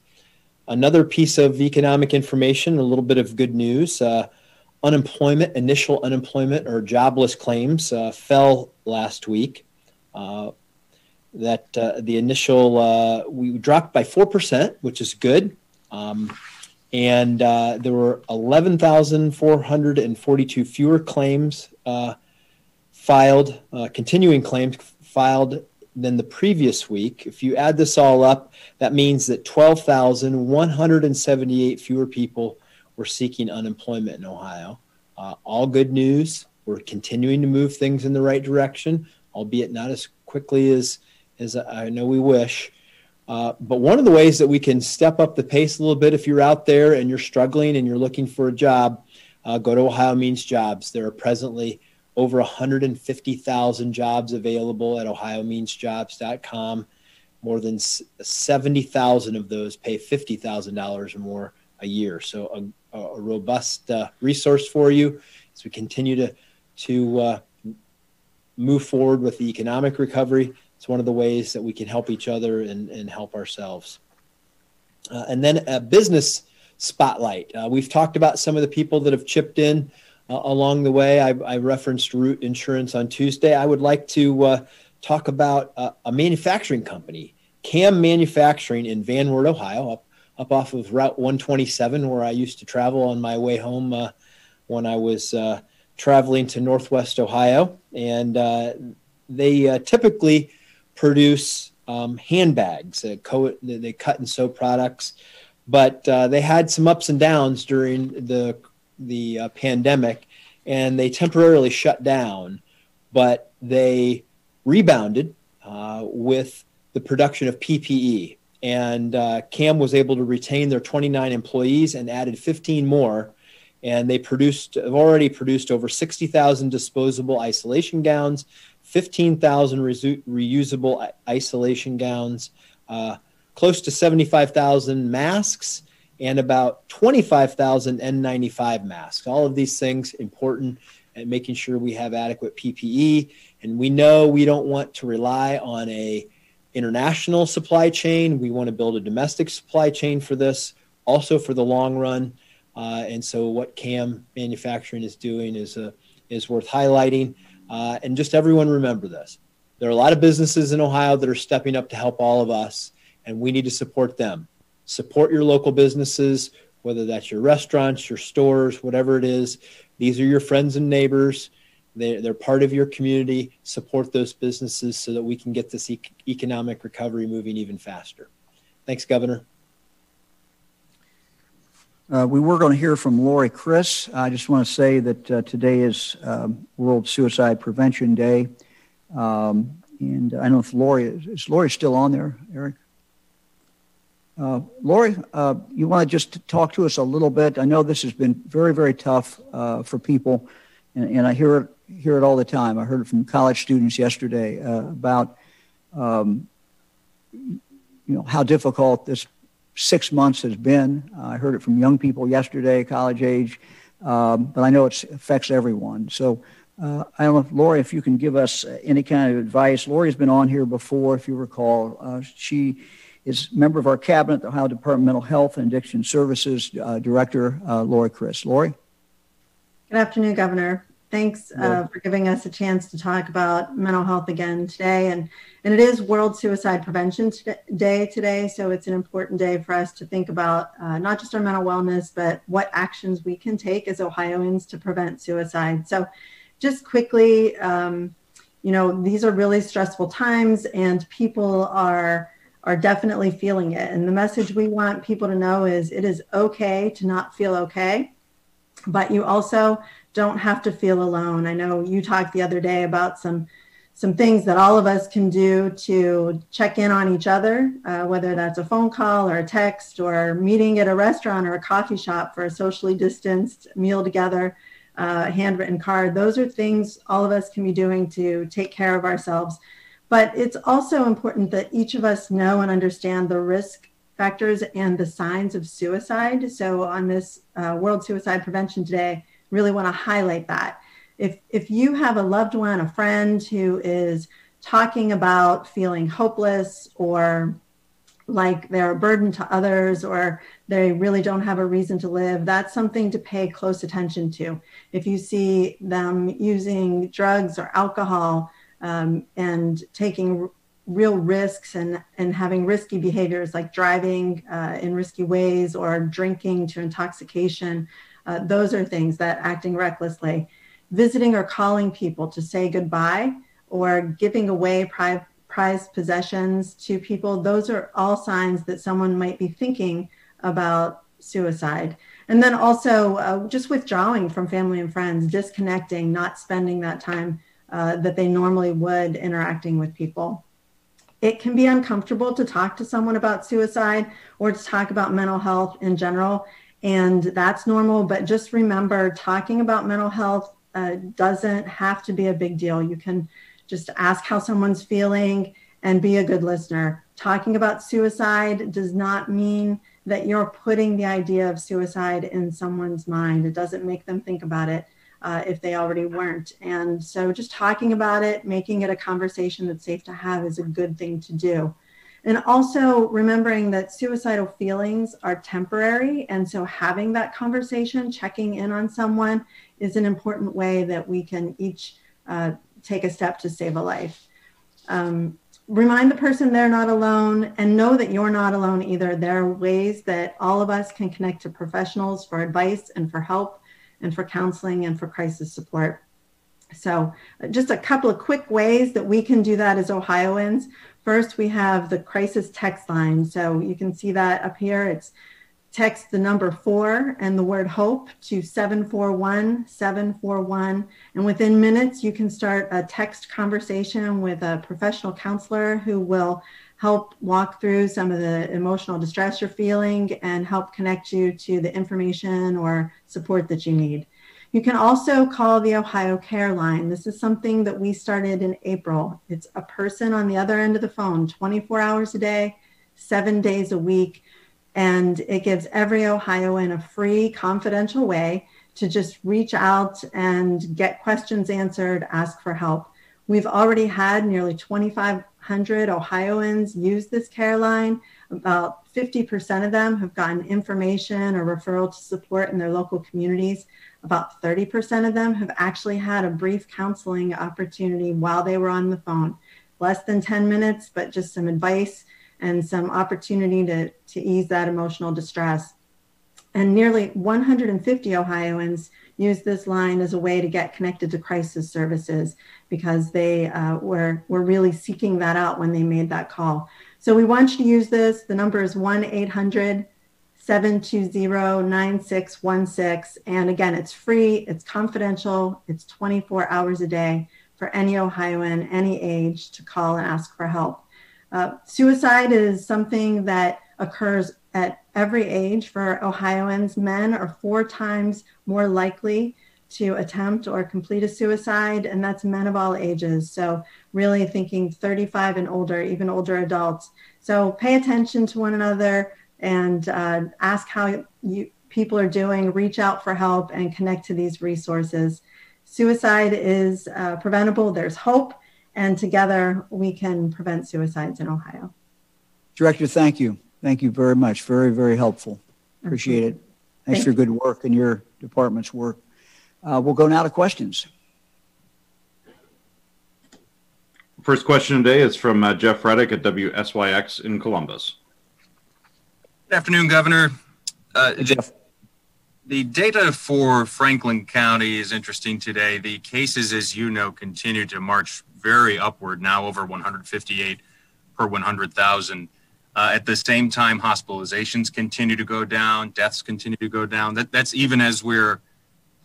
Another piece of economic information, a little bit of good news. Initial unemployment or jobless claims fell last week. The initial, we dropped by 4%, which is good. And there were 11,442 fewer claims filed, continuing claims filed than the previous week. If you add this all up, that means that 12,178 fewer people were seeking unemployment in Ohio. All good news. We're continuing to move things in the right direction, albeit not as quickly as I know we wish. But one of the ways that we can step up the pace a little bit, if you're out there and you're struggling and you're looking for a job, go to Ohio Means Jobs. There are presently over 150,000 jobs available at ohiomeansjobs.com. More than 70,000 of those pay $50,000 or more a year. So a robust resource for you as we continue to move forward with the economic recovery. It's one of the ways that we can help each other and help ourselves. And then a business spotlight. We've talked about some of the people that have chipped in along the way. I referenced Root Insurance on Tuesday. I would like to talk about a manufacturing company, CAM Manufacturing in Van Wert, Ohio, up off of Route 127, where I used to travel on my way home when I was traveling to Northwest Ohio. And they typically produce handbags. They cut and sew products, but they had some ups and downs during the pandemic, and they temporarily shut down, but they rebounded with the production of PPE. And CAM was able to retain their 29 employees and added 15 more. And they have already produced over 60,000 disposable isolation gowns, 15,000 reusable isolation gowns, close to 75,000 masks, and about 25,000 N95 masks. All of these things important and making sure we have adequate PPE. And we know we don't want to rely on a international supply chain. We want to build a domestic supply chain for this, also for the long run. And so what CAM Manufacturing is doing is worth highlighting. And just everyone remember this. There are a lot of businesses in Ohio that are stepping up to help all of us, and we need to support them. Support your local businesses, whether that's your restaurants, your stores, whatever it is. These are your friends and neighbors. They're part of your community. Support those businesses so that we can get this economic recovery moving even faster. Thanks, Governor. We were going to hear from Lori Chris. I just want to say that today is World Suicide Prevention Day. And I don't know if is Lori still on there, Eric? Lori, you want to just talk to us a little bit? I know this has been very, very tough for people, and I hear it all the time. I heard it from college students yesterday about how difficult this 6 months has been. I heard it from young people yesterday, college age, but I know it affects everyone. So I don't know, Lori, if you can give us any kind of advice. Lori's been on here before, if you recall. She is a member of our cabinet, the Ohio Department of Mental Health and Addiction Services Director, Lori Chris. Lori? Good afternoon, Governor. Thanks for giving us a chance to talk about mental health again today. And it is World Suicide Prevention Day today, so it's an important day for us to think about not just our mental wellness, but what actions we can take as Ohioans to prevent suicide. So just quickly, these are really stressful times, and people are definitely feeling it. And the message we want people to know is it is okay to not feel okay, but you also don't have to feel alone. I know you talked the other day about some things that all of us can do to check in on each other, whether that's a phone call or a text or meeting at a restaurant or a coffee shop for a socially distanced meal together, a handwritten card. Those are things all of us can be doing to take care of ourselves. But it's also important that each of us know and understand the risk factors and the signs of suicide. So on this World Suicide Prevention Day, really want to highlight that. If you have a loved one, a friend who is talking about feeling hopeless or like they're a burden to others or they really don't have a reason to live, that's something to pay close attention to. If you see them using drugs or alcohol and taking real risks and having risky behaviors like driving in risky ways or drinking to intoxication, those are things that acting recklessly, visiting or calling people to say goodbye or giving away prized possessions to people, those are all signs that someone might be thinking about suicide. And then also just withdrawing from family and friends, disconnecting, not spending that time that they normally would interacting with people. It can be uncomfortable to talk to someone about suicide or to talk about mental health in general, and that's normal. But just remember, talking about mental health doesn't have to be a big deal. You can just ask how someone's feeling and be a good listener. Talking about suicide does not mean that you're putting the idea of suicide in someone's mind. It doesn't make them think about it if they already weren't. And so just talking about it, making it a conversation that's safe to have is a good thing to do. And also remembering that suicidal feelings are temporary. And so having that conversation, checking in on someone is an important way that we can each take a step to save a life. Remind the person they're not alone and know that you're not alone either. There are ways that all of us can connect to professionals for advice and for help and for counseling and for crisis support. So just a couple of quick ways that we can do that as Ohioans. First, we have the crisis text line. So you can see that up here. It's text the number 4 and the word HOPE to 741-741. And within minutes, you can start a text conversation with a professional counselor who will help walk through some of the emotional distress you're feeling and help connect you to the information or support that you need. You can also call the Ohio Care Line. This is something that we started in April. It's a person on the other end of the phone, 24 hours a day, 7 days a week. And it gives every Ohioan a free, confidential way to just reach out and get questions answered, ask for help. We've already had nearly 2,500 Ohioans use this care line. About 50% of them have gotten information or referral to support in their local communities. About 30% of them have actually had a brief counseling opportunity while they were on the phone. Less than 10 minutes, but just some advice and some opportunity to ease that emotional distress. And nearly 150 Ohioans use this line as a way to get connected to crisis services because they were really seeking that out when they made that call. So we want you to use this. The number is 1-800-720-9616. And again, it's free, it's confidential, it's 24 hours a day for any Ohioan, any age, to call and ask for help. Suicide is something that occurs at every age for Ohioans. Men are 4 times more likely to attempt or complete a suicide, and that's men of all ages. So really thinking 35 and older, even older adults. So pay attention to one another and ask how people are doing, reach out for help, and connect to these resources. Suicide is preventable. There's hope. And together we can prevent suicides in Ohio. Director, thank you. Thank you very much. Very, very helpful. Appreciate it. Thanks for your good work and your department's work. We'll go now to questions. First question today is from Jeff Reddick at WSYX in Columbus. Good afternoon, Governor. Hey, Jeff. The data for Franklin County is interesting today. The cases, as you know, continue to march very upward, now over 158 per 100,000. At the same time, hospitalizations continue to go down, deaths continue to go down. That's even as we're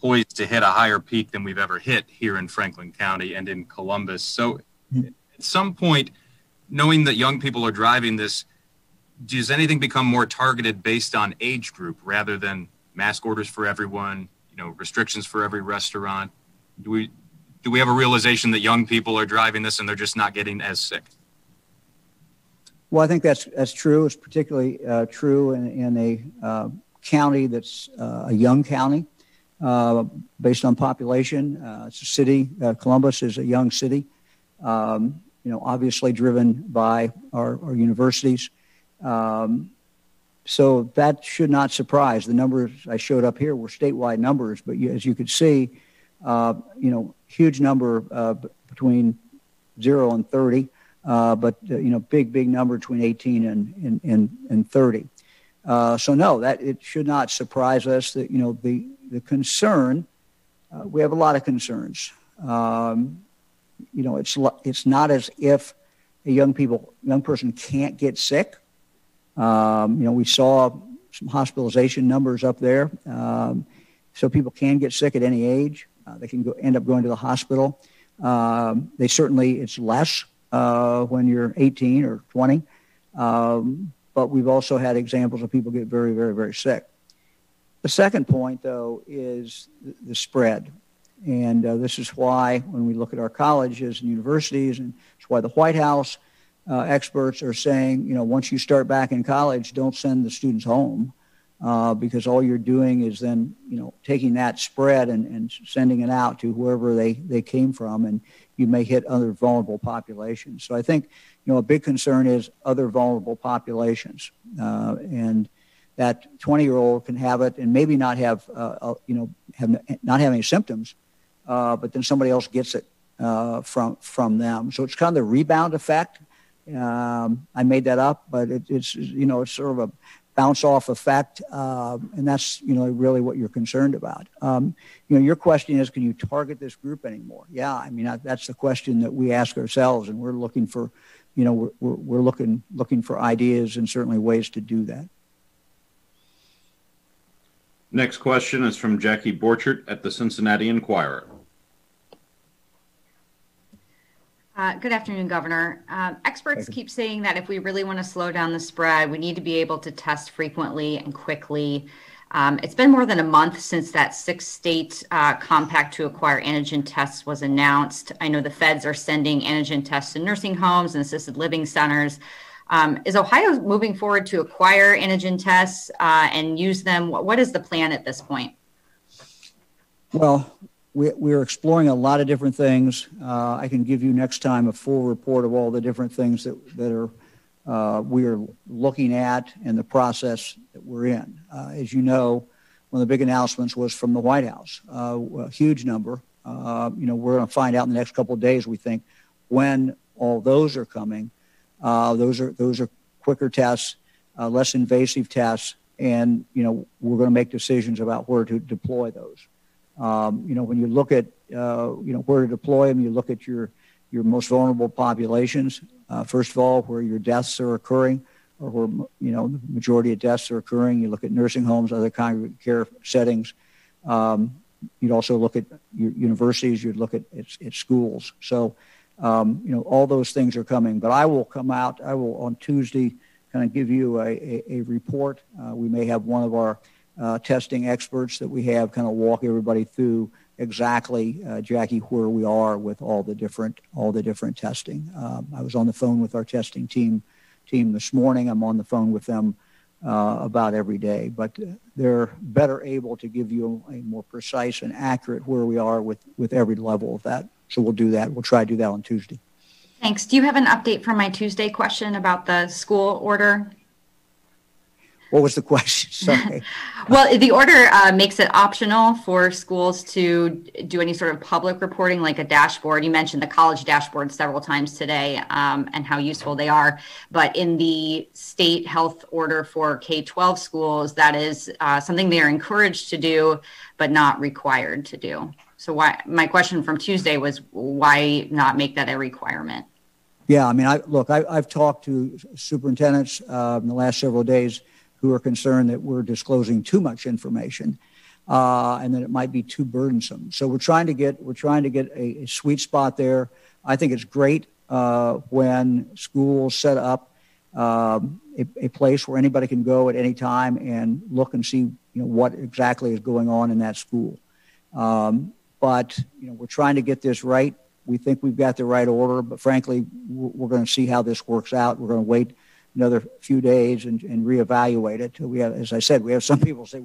poised to hit a higher peak than we've ever hit here in Franklin County and in Columbus. So at some point, knowing that young people are driving this, does anything become more targeted based on age group rather than mask orders for everyone, restrictions for every restaurant? Do we have a realization that young people are driving this and they're just not getting as sick? Well, I think that's true. It's particularly true in a county that's a young county based on population. It's a city. Columbus is a young city, obviously driven by our universities. So that should not surprise. The numbers I showed up here were statewide numbers, but as you could see, huge number between 0 and 30, but big number between 18 and 30. So no, that it should not surprise us that the concern. We have a lot of concerns. It's not as if a young person can't get sick. We saw some hospitalization numbers up there. So people can get sick at any age. They can end up going to the hospital. It's less when you're 18 or 20. But we've also had examples of people get very, very, very sick. The second point, though, is the spread. And this is why when we look at our colleges and universities, and it's why the White House experts are saying, once you start back in college, don't send the students home because all you're doing is then, taking that spread and sending it out to whoever they came from, and you may hit other vulnerable populations. So I think, a big concern is other vulnerable populations. And that 20-year-old can have it and maybe not have not have any symptoms, but then somebody else gets it from them. So it's kind of the rebound effect. I made that up, but it's sort of a bounce off effect, and that's really what you're concerned about. Your question is, can you target this group anymore? Yeah, I mean that's the question that we ask ourselves, and we're looking for we're looking for ideas and certainly ways to do that. Next question is from Jackie Borchert at the Cincinnati Enquirer. Good afternoon, Governor. Experts keep saying that if we really want to slow down the spread, we need to be able to test frequently and quickly. It's been more than a month since that 6-state compact to acquire antigen tests was announced. I know the feds are sending antigen tests to nursing homes and assisted living centers. Is Ohio moving forward to acquire antigen tests and use them? What is the plan at this point? Well, we're exploring a lot of different things. I can give you next time a full report of all the different things that we are looking at and the process that we're in. As you know, one of the big announcements was from the White House, a huge number. We're going to find out in the next couple of days, we think, when all those are coming. Those are quicker tests, less invasive tests, and we're going to make decisions about where to deploy those. When you look at where to deploy them, you look at your most vulnerable populations. First of all, where your deaths are occurring, or where the majority of deaths are occurring. You look at nursing homes, other congregate care settings. You'd also look at your universities. You'd look at schools. So all those things are coming. But I will on Tuesday kind of give you a report. We may have one of our testing experts that we have kind of walk everybody through exactly, Jackie, where we are with all the different testing. I was on the phone with our testing team this morning. I'm on the phone with them about every day, but they're better able to give you a more precise and accurate where we are with every level of that. So we'll do that. We'll try to do that on Tuesday. Thanks. Do you have an update for my Tuesday question about the school order? What was the question? Sorry. Well, the order makes it optional for schools to do any sort of public reporting, like a dashboard. You mentioned the college dashboard several times today and how useful they are. But in the state health order for K-12 schools, that is something they are encouraged to do, but not required to do. So my question from Tuesday was, why not make that a requirement? Yeah, I mean, I've talked to superintendents in the last several days who are concerned that we're disclosing too much information and that it might be too burdensome. So we're trying to get a sweet spot there. I think it's great when schools set up a place where anybody can go at any time and look and see what exactly is going on in that school. But we're trying to get this right. We think we've got the right order, but frankly, we're going to see how this works out. We're going to wait another few days and reevaluate it. We have, as I said, we have some people say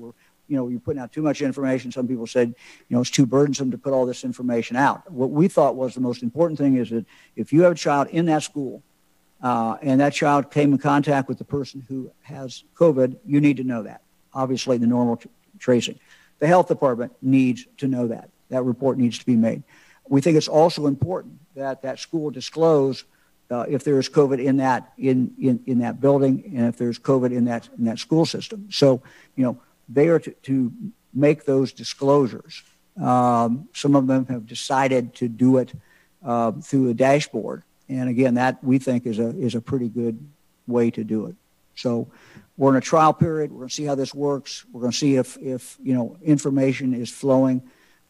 you're putting out too much information. Some people said, it's too burdensome to put all this information out. What we thought was the most important thing is that if you have a child in that school and that child came in contact with the person who has COVID, you need to know that. Obviously, the normal tracing. The health department needs to know that. That report needs to be made. We think it's also important that that school disclose if there is COVID in that building and if there's COVID in that school system. So, they are to make those disclosures. Some of them have decided to do it through a dashboard. And again, that we think is a pretty good way to do it. So we're in a trial period. We're going to see how this works. We're going to see if information is flowing.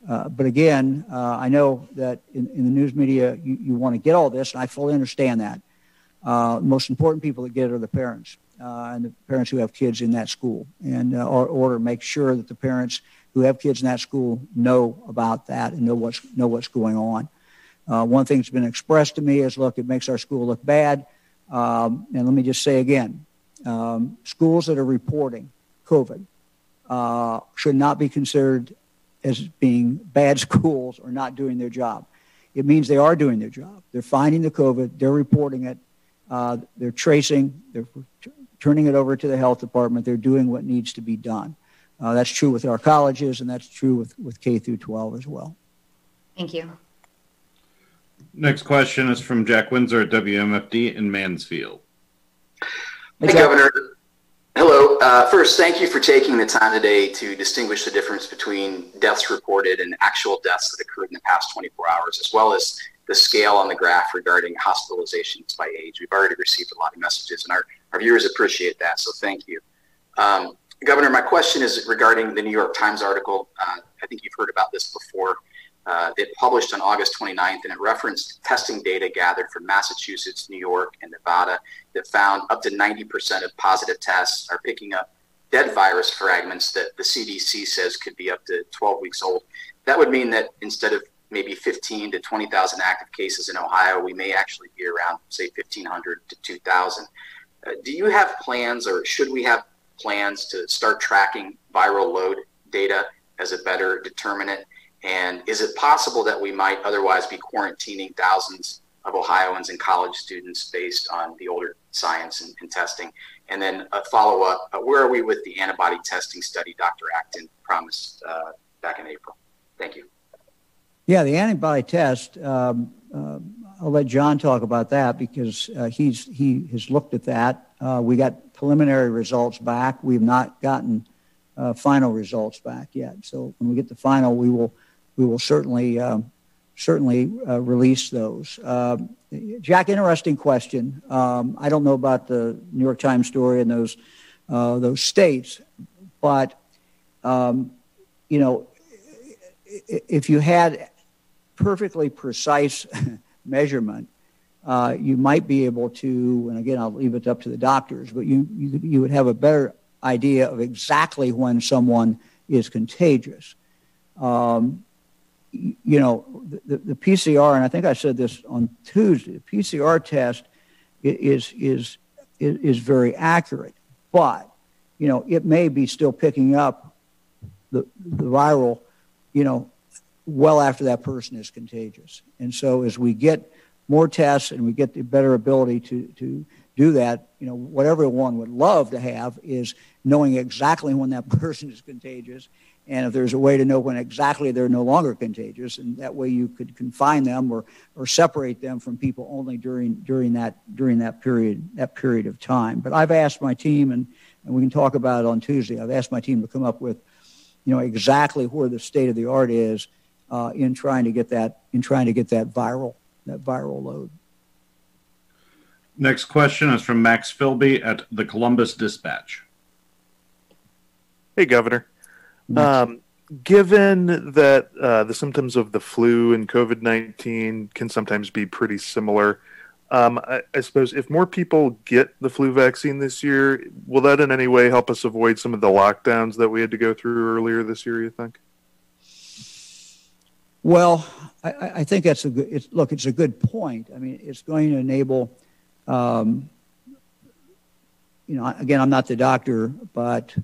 But again, I know that in the news media, you want to get all this, and I fully understand that. The most important people that get it are the parents and the parents who have kids in that school. And our order makes sure that the parents who have kids in that school know about that and know what's going on. One thing that's been expressed to me is, look, it makes our school look bad. And let me just say again, schools that are reporting COVID should not be considered as being bad schools or not doing their job. It means they are doing their job. They're finding the COVID, they're reporting it, they're tracing, they're turning it over to the health department, they're doing what needs to be done. That's true with our colleges, and that's true with K through 12 as well. Thank you. Next question is from Jack Windsor at WMFD in Mansfield. Hey, Governor. Hello. First, thank you for taking the time today to distinguish the difference between deaths reported and actual deaths that occurred in the past 24 hours, as well as the scale on the graph regarding hospitalizations by age. We've already received a lot of messages, and our viewers appreciate that, so thank you. Governor, my question is regarding the New York Times article. I think you've heard about this before. It published on August 29th, and it referenced testing data gathered from Massachusetts, New York, and Nevada that found up to 90% of positive tests are picking up dead virus fragments that the CDC says could be up to 12 weeks old. That would mean that instead of maybe 15 to 20,000 active cases in Ohio, we may actually be around, say, 1,500 to 2,000. Do you have plans, or should we have plans to start tracking viral load data as a better determinant? And is it possible that we might otherwise be quarantining thousands of Ohioans and college students based on the older science and testing? And then a follow-up, where are we with the antibody testing study Dr. Acton promised back in April? Thank you. Yeah, the antibody test, I'll let John talk about that because he has looked at that. We got preliminary results back. We've not gotten final results back yet. So when we get the final, we will certainly release those. Jack, interesting question. I don't know about the New York Times story and those states, but if you had perfectly precise measurement, you might be able to, and again, I'll leave it up to the doctors, but you would have a better idea of exactly when someone is contagious. The PCR, and I think I said this on Tuesday, the PCR test is very accurate, but it may be still picking up the viral, well after that person is contagious. And so as we get more tests and we get the better ability to do that, what everyone would love to have is knowing exactly when that person is contagious, and if there's a way to know when exactly they're no longer contagious, and that way you could confine them or separate them from people only during that period of time. But I've asked my team, and we can talk about it on Tuesday. I've asked my team to come up with exactly where the state of the art is in trying to get that viral load. Next question is from Max Philby at the Columbus Dispatch. Hey, Governor. Given that the symptoms of the flu and COVID-19 can sometimes be pretty similar, I suppose if more people get the flu vaccine this year, will that in any way help us avoid some of the lockdowns that we had to go through earlier this year, you think? Well, I think it's a good point. I mean, it's going to enable, again, I'm not the doctor, but,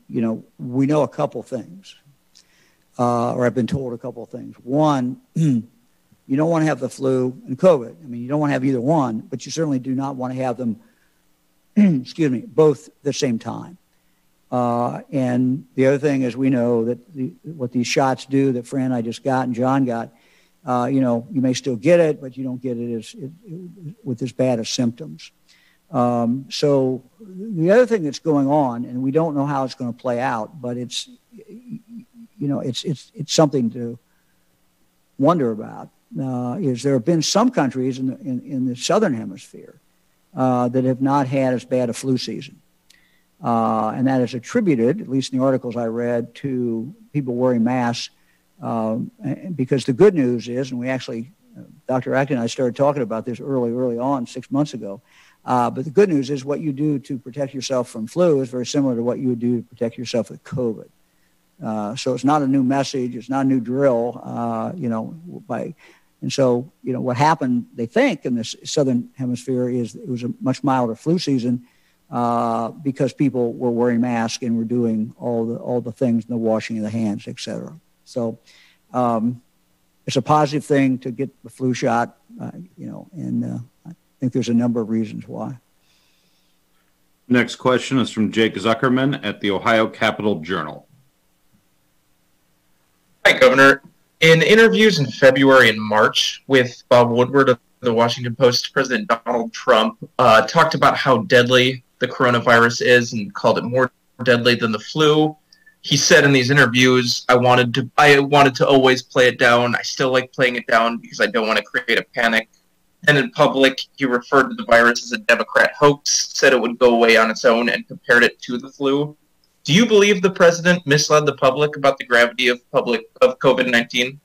we know a couple things, or I've been told a couple things. One, you don't want to have the flu and COVID. I mean, you don't want to have either one, but you certainly do not want to have them, both at the same time. And the other thing is we know that what these shots do that Fran and I just got and John got, you may still get it, but you don't get it with as bad as symptoms. So the other thing that's going on, and we don't know how it's going to play out, but it's something to wonder about, is there have been some countries in the southern hemisphere that have not had as bad a flu season. And that is attributed, at least in the articles I read, to people wearing masks. Because the good news is, and we actually, Dr. Acton and I started talking about this early on, 6 months ago, but the good news is what you do to protect yourself from flu is very similar to what you would do to protect yourself with COVID. So it's not a new message, it's not a new drill, and so, what happened, they think, in the southern hemisphere is it was a much milder flu season, because people were wearing masks and were doing all the things, the washing of the hands, et cetera. So it's a positive thing to get the flu shot, and I think there's a number of reasons why. Next question is from Jake Zuckerman at the Ohio Capitol Journal. Hi, Governor. In interviews in February and March with Bob Woodward of the Washington Post, President Donald Trump talked about how deadly the coronavirus is and called it more deadly than the flu. he said in these interviews, I wanted to always play it down. I still like playing it down because I don't want to create a panic. And in public, he referred to the virus as a Democrat hoax, said it would go away on its own, and compared it to the flu. Do you believe the president misled the public about the gravity of COVID-19?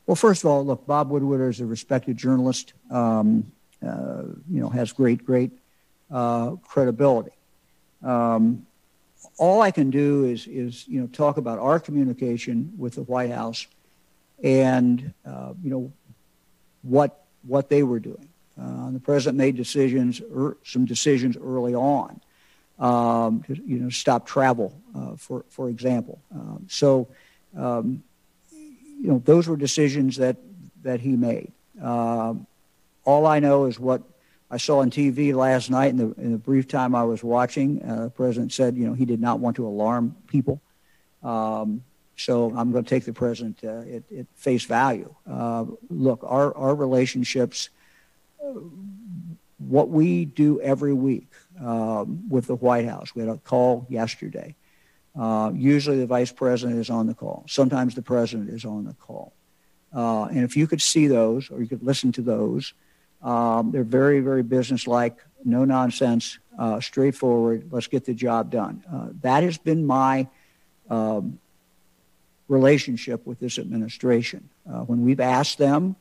Well, first of all, look, Bob Woodward is a respected journalist. Has great credibility. All I can do is talk about our communication with the White House and what they were doing. The president made some decisions early on to stop travel, for example. Those were decisions that he made. All I know is what I saw on TV last night in the brief time I was watching. The president said, he did not want to alarm people. So I'm going to take the president at face value. Look, our relationships, what we do every week with the White House. We had a call yesterday. Usually the vice president is on the call. Sometimes the president is on the call. And if you could see those or you could listen to those, they're very, very businesslike, no nonsense, straightforward. Let's get the job done. That has been my relationship with this administration. When we've asked them,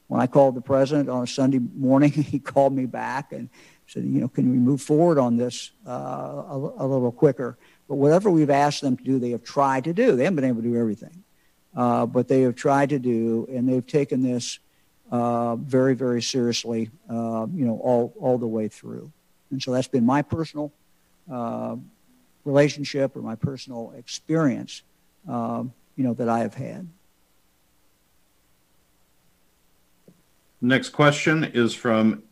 when I called the president on a Sunday morning, he called me back and said, can we move forward on this a little quicker? But whatever we've asked them to do, they have tried to do. They haven't been able to do everything, but they have tried to do, and they've taken this very, very seriously, all the way through. And so that's been my personal relationship or my personal experience, that I have had. Next question is from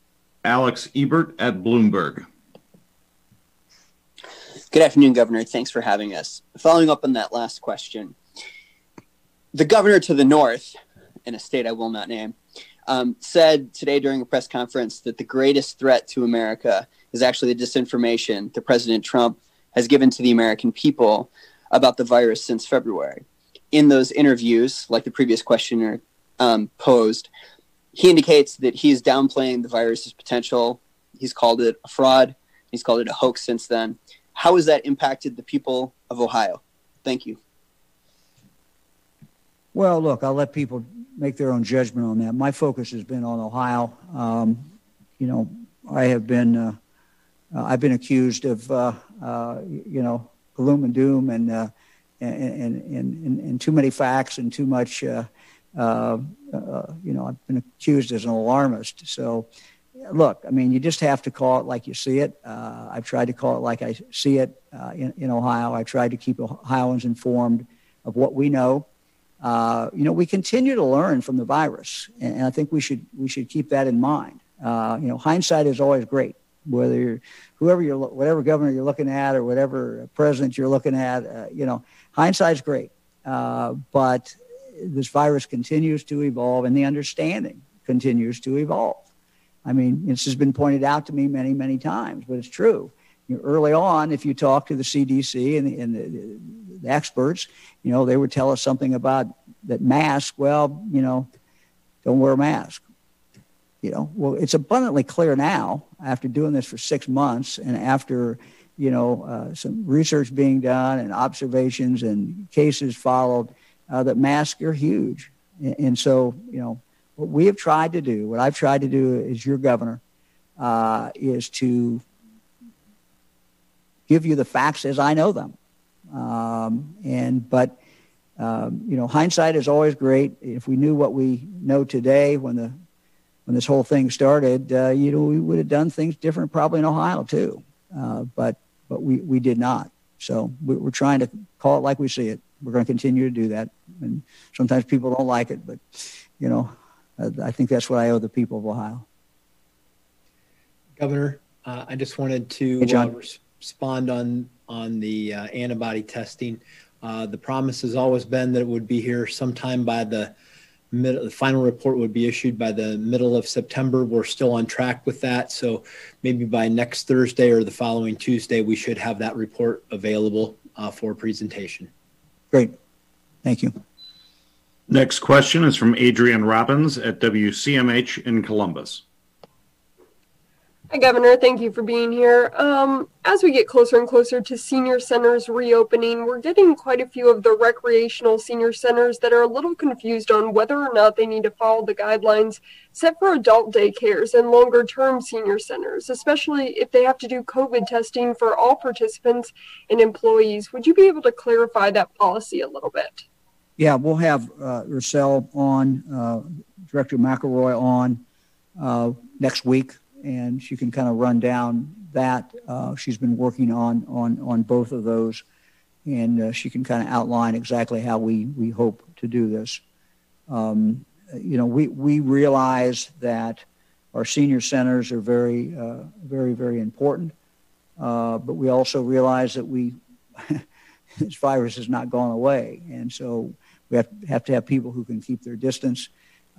Alex Ebert at Bloomberg. Good afternoon, Governor. Thanks for having us. Following up on that last question, the governor to the north, in a state I will not name, said today during a press conference that the greatest threat to America is actually the disinformation that President Trump has given to the American people about the virus since February. In those interviews, like the previous questioner posed, he indicates that he's downplaying the virus's potential. He's called it a fraud. He's called it a hoax since then. How has that impacted the people of Ohio? Thank you. Well, look, I'll let people make their own judgment on that. My focus has been on Ohio. I have been, I've been accused of, gloom and doom and too many facts and too much. I've been accused as an alarmist. So, look, I mean, you just have to call it like you see it. I've tried to call it like I see it in Ohio. I tried to keep Ohioans informed of what we know. We continue to learn from the virus, and I think we should keep that in mind. Hindsight is always great. Whether whatever governor you're looking at or whatever president you're looking at, hindsight's great. But this virus continues to evolve, and the understanding continues to evolve. I mean, this has been pointed out to me many, many times, but it's true. Early on, if you talk to the CDC and the experts, they would tell us something about that mask. Well, don't wear a mask. Well, it's abundantly clear now after doing this for 6 months and after, some research being done and observations and cases followed, that masks are huge. And so, what we have tried to do, what I've tried to do as your governor, is to give you the facts as I know them. But hindsight is always great. If we knew what we know today when this whole thing started, we would have done things different probably in Ohio too. But we did not. So we're trying to call it like we see it. We're going to continue to do that. And sometimes people don't like it, but, I think that's what I owe the people of Ohio. Governor, I just wanted to respond on the antibody testing. The promise has always been that it would be here sometime by the final report would be issued by the middle of September. We're still on track with that. So maybe by next Thursday or the following Tuesday, we should have that report available for presentation. Great. Thank you. Next question is from Adrienne Robbins at WCMH in Columbus. Hi, Governor. Thank you for being here. As we get closer and closer to senior centers reopening, we're getting quite a few of the recreational senior centers that are a little confused on whether or not they need to follow the guidelines set for adult daycares and longer-term senior centers, especially if they have to do COVID testing for all participants and employees. Would you be able to clarify that policy a little bit? Yeah, we'll have Rochelle on, Director McElroy on next week, and she can kind of run down that. She's been working on both of those, and she can kind of outline exactly how we hope to do this. We realize that our senior centers are very, very important, but we also realize that this virus has not gone away, and so we have to have people who can keep their distance.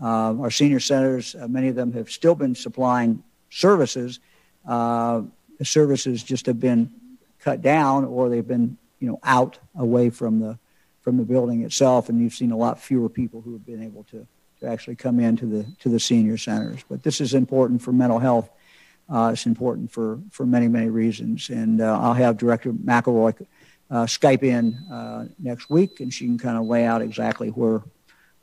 Our senior centers, many of them have still been supplying services. The services just have been cut down, or they've been, out away from the building itself, and you've seen a lot fewer people who have been able to actually come into the senior centers. But this is important for mental health. It's important for many, many reasons, and I'll have Director McElroy Skype in next week, and she can kind of lay out exactly where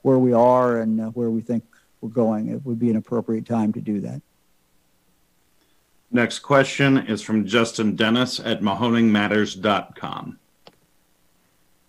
we are and where we think we're going. It would be an appropriate time to do that. Next question is from Justin Dennis at mahoningmatters.com.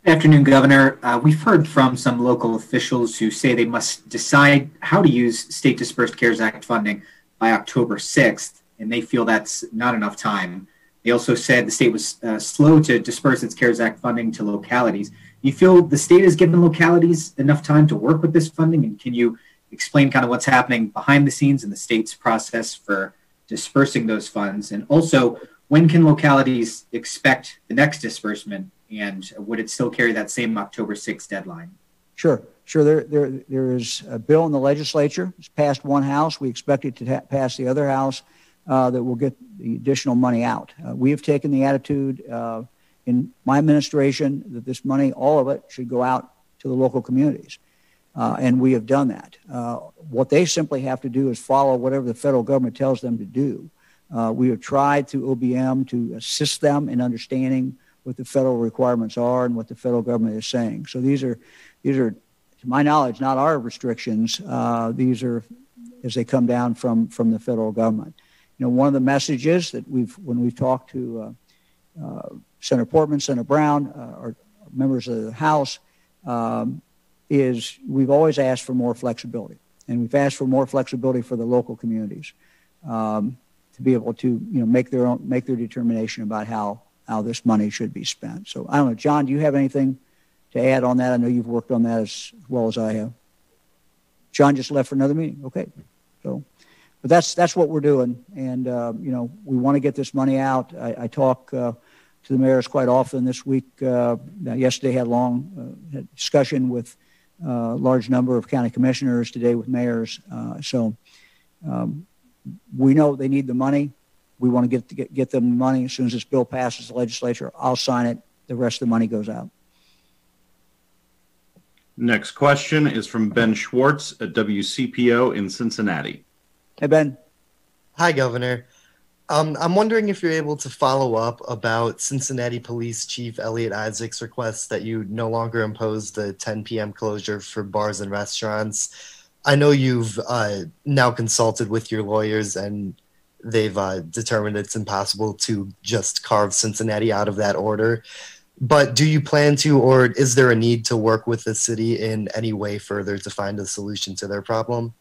Good afternoon, Governor. We've heard from some local officials who say they must decide how to use state dispersed CARES Act funding by October 6th, and they feel that's not enough time. They also said the state was slow to disperse its CARES Act funding to localities. Do you feel the state has given localities enough time to work with this funding? And can you explain kind of what's happening behind the scenes in the state's process for dispersing those funds? And also, when can localities expect the next disbursement? And would it still carry that same October 6th deadline? Sure. There is a bill in the legislature. It's passed one house. We expect it to pass the other house that will get the additional money out. We have taken the attitude in my administration that this money, all of it, should go out to the local communities. And we have done that. What they simply have to do is follow whatever the federal government tells them to do. We have tried through OBM to assist them in understanding what the federal requirements are and what the federal government is saying. So these are, to my knowledge, not our restrictions. These are as they come down from the federal government. One of the messages that when we've talked to Senator Portman, Senator Brown, or members of the House, is we've always asked for more flexibility, and we've asked for more flexibility for the local communities to be able to make their determination about how this money should be spent. So I don't know, John, do you have anything to add on that? I know you've worked on that as well as I have. John just left for another meeting. Okay, but that's what we're doing, and we want to get this money out. I talk to the mayors quite often this week. Yesterday had a long discussion with a large number of county commissioners, today with mayors. So we know they need the money. We want to get them the money. As soon as this bill passes the legislature, I'll sign it. The rest of the money goes out. Next question is from Ben Schwartz at WCPO in Cincinnati. Hey, Ben. Hi, Governor. I'm wondering if you're able to follow up about Cincinnati Police Chief Elliot Isaac's request that you no longer impose the 10 p.m. closure for bars and restaurants. I know you've now consulted with your lawyers and they've determined it's impossible to just carve Cincinnati out of that order. But do you plan to, or is there a need to work with the city in any way further to find a solution to their problem?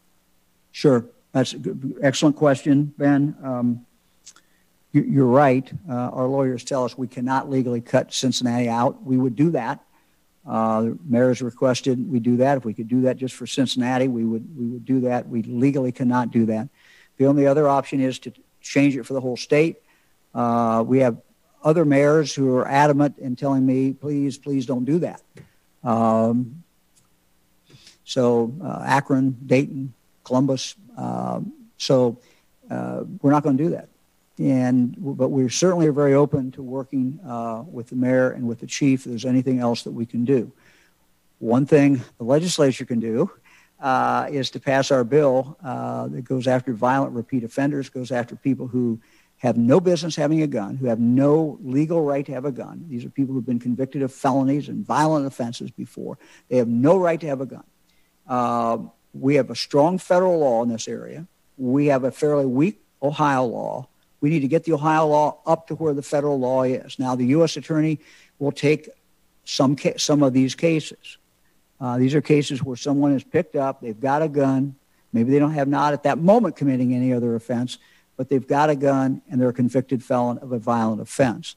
Sure. That's a good, excellent question, Ben. You're right. Our lawyers tell us we cannot legally cut Cincinnati out. We would do that. The mayor's requested we do that. If we could do that just for Cincinnati, we would do that. We legally cannot do that. The only other option is to change it for the whole state. We have other mayors who are adamant in telling me, please don't do that. So Akron, Dayton, Columbus. So we're not going to do that. But we certainly are very open to working with the mayor and with the chief if there's anything else that we can do. One thing the legislature can do is to pass our bill that goes after violent repeat offenders, goes after people who have no business having a gun, who have no legal right to have a gun. These are people who've been convicted of felonies and violent offenses before. They have no right to have a gun. We have a strong federal law in this area. We have a fairly weak Ohio law. We need to get the Ohio law up to where the federal law is. Now, the U.S. attorney will take some of these cases. These are cases where someone is picked up, they've got a gun, maybe they don't have not at that moment committing any other offense, but they've got a gun and they're a convicted felon of a violent offense.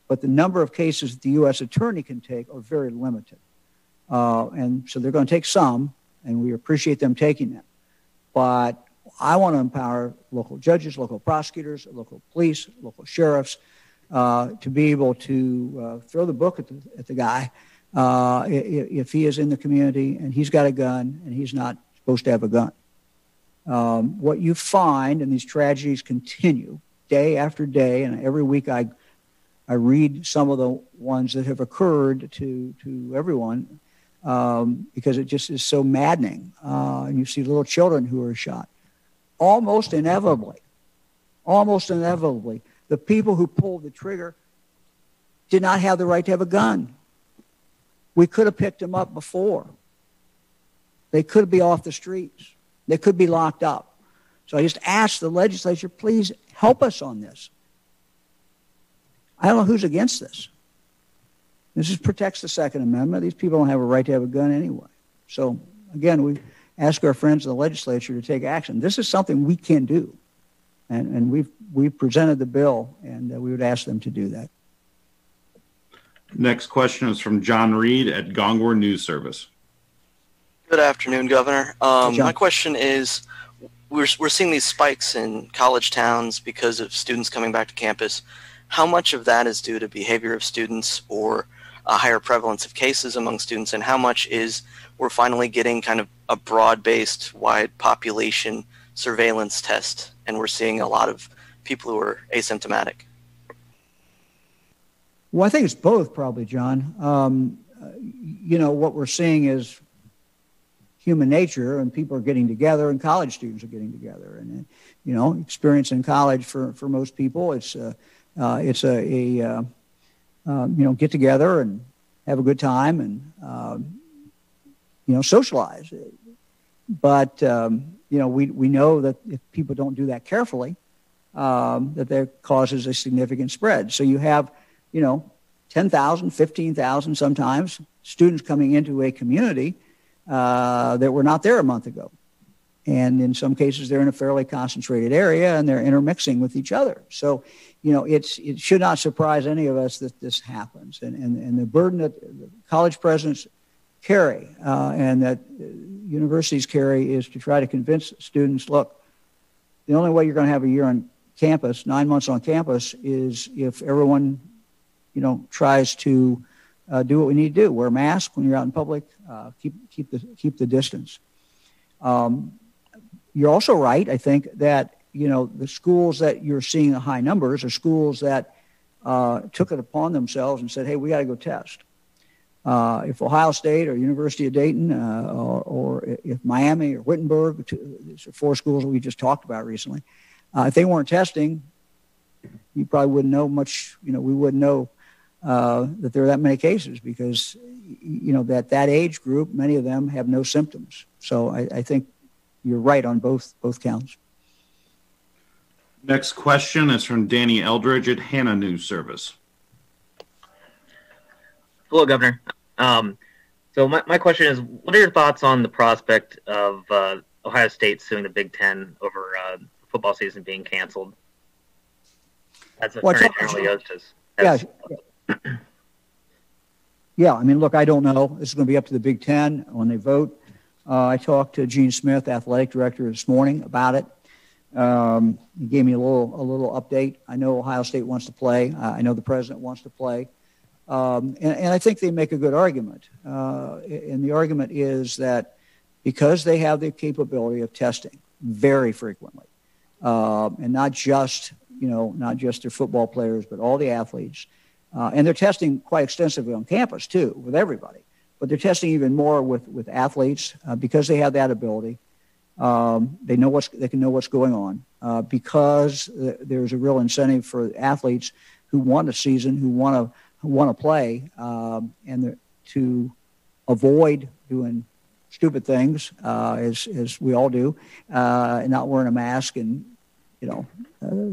But the number of cases that the U.S. attorney can take are very limited. And so they're going to take some, and we appreciate them taking them. But I want to empower local judges, local prosecutors, local police, local sheriffs to be able to throw the book at the guy if he is in the community and he's got a gun and he's not supposed to have a gun. What you find, and these tragedies continue day after day, and every week I read some of the ones that have occurred to everyone because it just is so maddening. And you see little children who are shot. Almost inevitably, the people who pulled the trigger did not have the right to have a gun. We could have picked them up before. They could be off the streets. They could be locked up. So I just ask the legislature, please help us on this. I don't know who's against this. This protects the Second Amendment. These people don't have a right to have a gun anyway. So, again, we ask our friends in the legislature to take action. This is something we can do. And we've presented the bill, and we would ask them to do that. Next question is from John Reed at Gongor News Service. Good afternoon, Governor. My question is, we're seeing these spikes in college towns because of students coming back to campus. How much of that is due to behavior of students or a higher prevalence of cases among students, and how much is we're finally getting kind of a broad-based, wide population surveillance test, and we're seeing a lot of people who are asymptomatic? Well, I think it's both, probably, John. What we're seeing is human nature, and people are getting together, and college students are getting together. And, experience in college for most people, it's a get together and have a good time and, socialize. But, we know that if people don't do that carefully, that causes a significant spread. So you have, 10,000, 15,000 sometimes students coming into a community that were not there a month ago. And in some cases, they're in a fairly concentrated area and they're intermixing with each other. So, it should not surprise any of us that this happens. And the burden that college presidents carry and that universities carry is to try to convince students, look, the only way you're going to have a year on campus, 9 months on campus, is if everyone, tries to do what we need to do. Wear a mask when you're out in public, keep the distance. You're also right, I think, that, the schools that you're seeing the high numbers are schools that took it upon themselves and said, hey, we got to go test. If Ohio State or University of Dayton or if Miami or Wittenberg, these are 4 schools that we just talked about recently, if they weren't testing, you probably wouldn't know much, we wouldn't know that there are that many cases because, that age group, many of them have no symptoms. So I think you're right on both counts. Next question is from Danny Eldridge at Hannah News Service. Hello, Governor. So my question is, what are your thoughts on the prospect of Ohio State suing the Big Ten over football season being canceled? As Attorney General Yost has. Yeah, look, I don't know. This is going to be up to the Big Ten when they vote. I talked to Gene Smith, athletic director, this morning about it. He gave me a little update. I know Ohio State wants to play. I know the president wants to play. And I think they make a good argument. And the argument is that because they have the capability of testing very frequently, and not just not just their football players, but all the athletes. And they're testing quite extensively on campus too, with everybody. But they're testing even more with athletes because they have that ability. They can know what's going on because there's a real incentive for athletes who want a season, who want to play, and to avoid doing stupid things, as we all do, and not wearing a mask and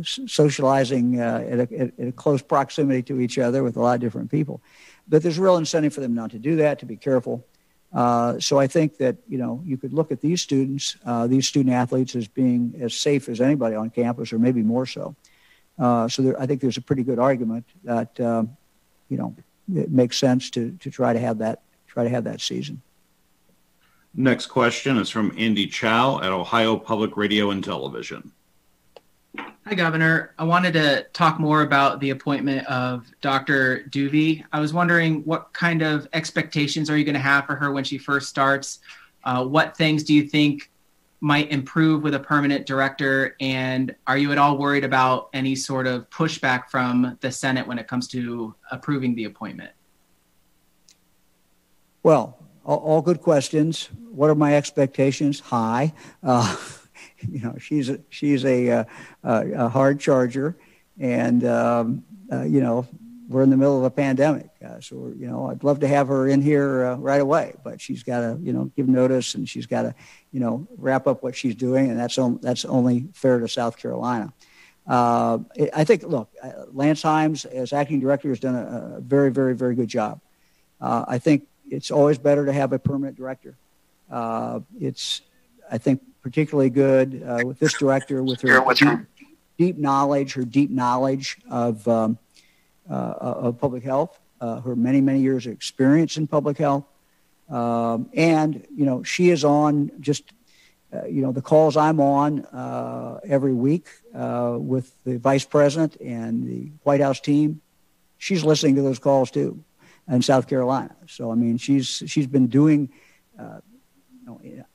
socializing at a close proximity to each other with a lot of different people. But there's a real incentive for them not to do that, to be careful. So I think that, you could look at these students, these student athletes, as being as safe as anybody on campus, or maybe more so. I think there's a pretty good argument that, it makes sense to try to have that season. Next question is from Andy Chow at Ohio Public Radio and Television. Hi, Governor. I wanted to talk more about the appointment of Dr. Duvey. I was wondering, what kind of expectations are you going to have for her when she first starts? What things do you think might improve with a permanent director? And are you at all worried about any sort of pushback from the Senate when it comes to approving the appointment? Well, all good questions. What are my expectations? High. She's a hard charger, and we're in the middle of a pandemic. So I'd love to have her in here right away, but she's got to give notice, and she's got to wrap up what she's doing, and that's only fair to South Carolina. I think, Lance Himes as acting director has done a very, very, very good job. I think it's always better to have a permanent director. It's, I think, particularly good with this director, with her deep knowledge of public health, her many, many years of experience in public health. And, she is on just, the calls I'm on every week with the vice president and the White House team. She's listening to those calls too in South Carolina. So, I mean, she's been doing,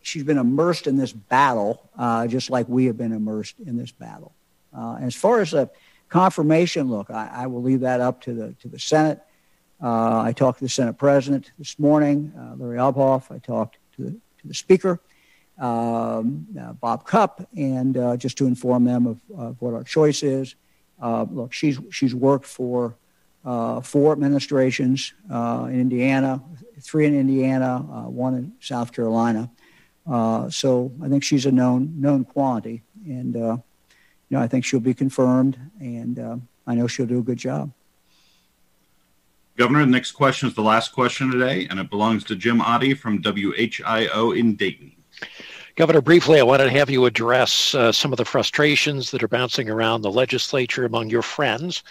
she's been immersed in this battle, just like we have been immersed in this battle. As far as a confirmation, I will leave that up to the Senate. I talked to the Senate President this morning, Larry Obhoff. I talked to the Speaker, Bob Cupp, and just to inform them of what our choice is. She's worked for 4 administrations in Indiana, 3 in Indiana, 1 in South Carolina. So I think she's a known quantity, and I think she'll be confirmed, and I know she'll do a good job. Governor, the next question is the last question today, and it belongs to Jim Oddie from WHIO in Dayton. Governor, briefly, I wanted to have you address some of the frustrations that are bouncing around the legislature among your friends,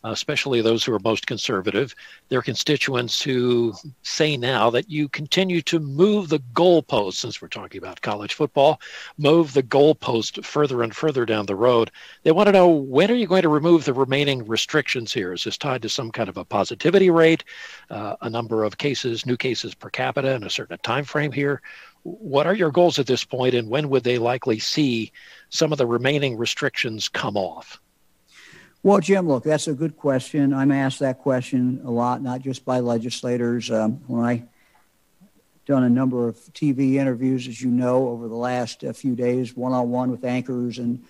especially those who are most conservative. Their constituents who say now that you continue to move the goalpost, since we're talking about college football, move the goalpost further and further down the road. They want to know, when are you going to remove the remaining restrictions here? Is this tied to some kind of a positivity rate, a number of cases, new cases per capita, and a certain time frame here? What are your goals at this point, and when would they likely see some of the remaining restrictions come off? Well, Jim, that's a good question. I'm asked that question a lot, not just by legislators. When I've done a number of TV interviews, as you know, over the last few days, one-on-one with anchors and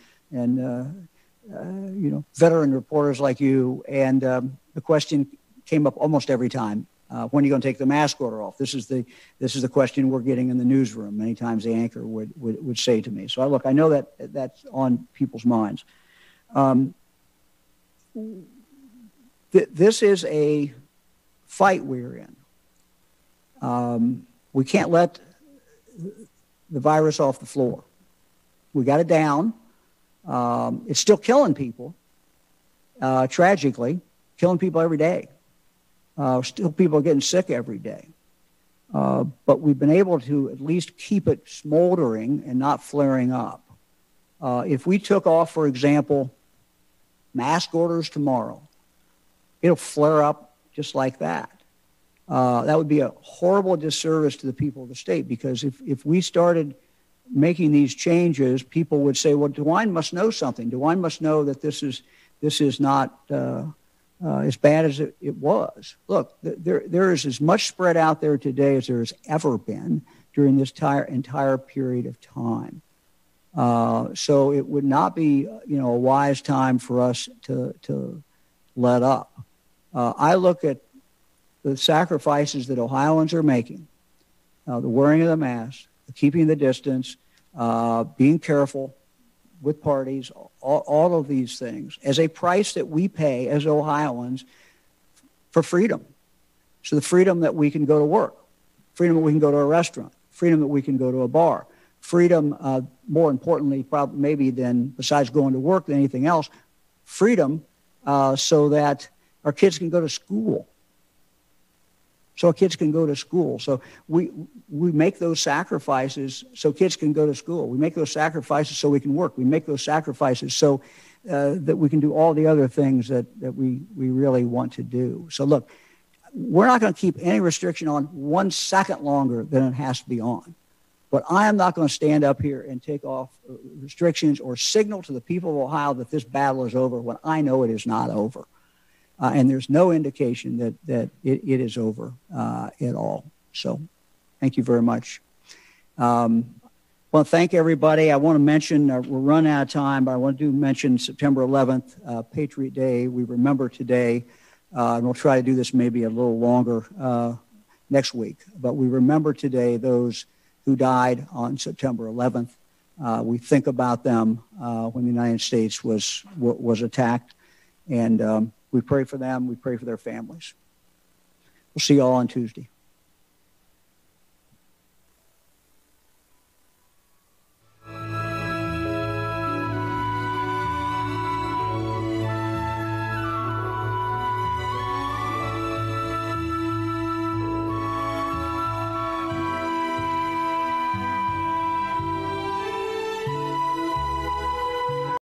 veteran reporters like you, and the question came up almost every time. When are you going to take the mask order off? This is the question we're getting in the newsroom. Many times the anchor would say to me. So I know that that's on people's minds. This is a fight we're in. We can't let the virus off the floor. We got it down. It's still killing people, tragically, killing people every day. Still people are getting sick every day. But we've been able to at least keep it smoldering and not flaring up. If we took off, for example, mask orders tomorrow, it'll flare up just like that. That would be a horrible disservice to the people of the state, because if we started making these changes, people would say, well, DeWine must know something. DeWine must know that this is not as bad as it was. Look, there is as much spread out there today as there has ever been during this entire period of time. So it would not be, a wise time for us to let up. I look at the sacrifices that Ohioans are making, the wearing of the mask, keeping the distance, being careful with parties, all of these things, as a price that we pay as Ohioans for freedom. So the freedom that we can go to work, freedom that we can go to a restaurant, freedom that we can go to a bar, freedom, more importantly, probably maybe than besides going to work than anything else, freedom so that our kids can go to school. So our kids can go to school. So we make those sacrifices so kids can go to school. We make those sacrifices so we can work. We make those sacrifices so that we can do all the other things that we really want to do. So look, we're not going to keep any restriction on 1 second longer than it has to be on. But I am not going to stand up here and take off restrictions or signal to the people of Ohio that this battle is over when I know it is not over. And there's no indication that it is over at all. So thank you very much. I want to thank everybody. I want to mention, we're running out of time, but I want to mention September 11th, Patriot Day. We remember today, and we'll try to do this maybe a little longer next week. But we remember today those who died on September 11th. We think about them when the United States was attacked. And we pray for them. We pray for their families. We'll see you all on Tuesday.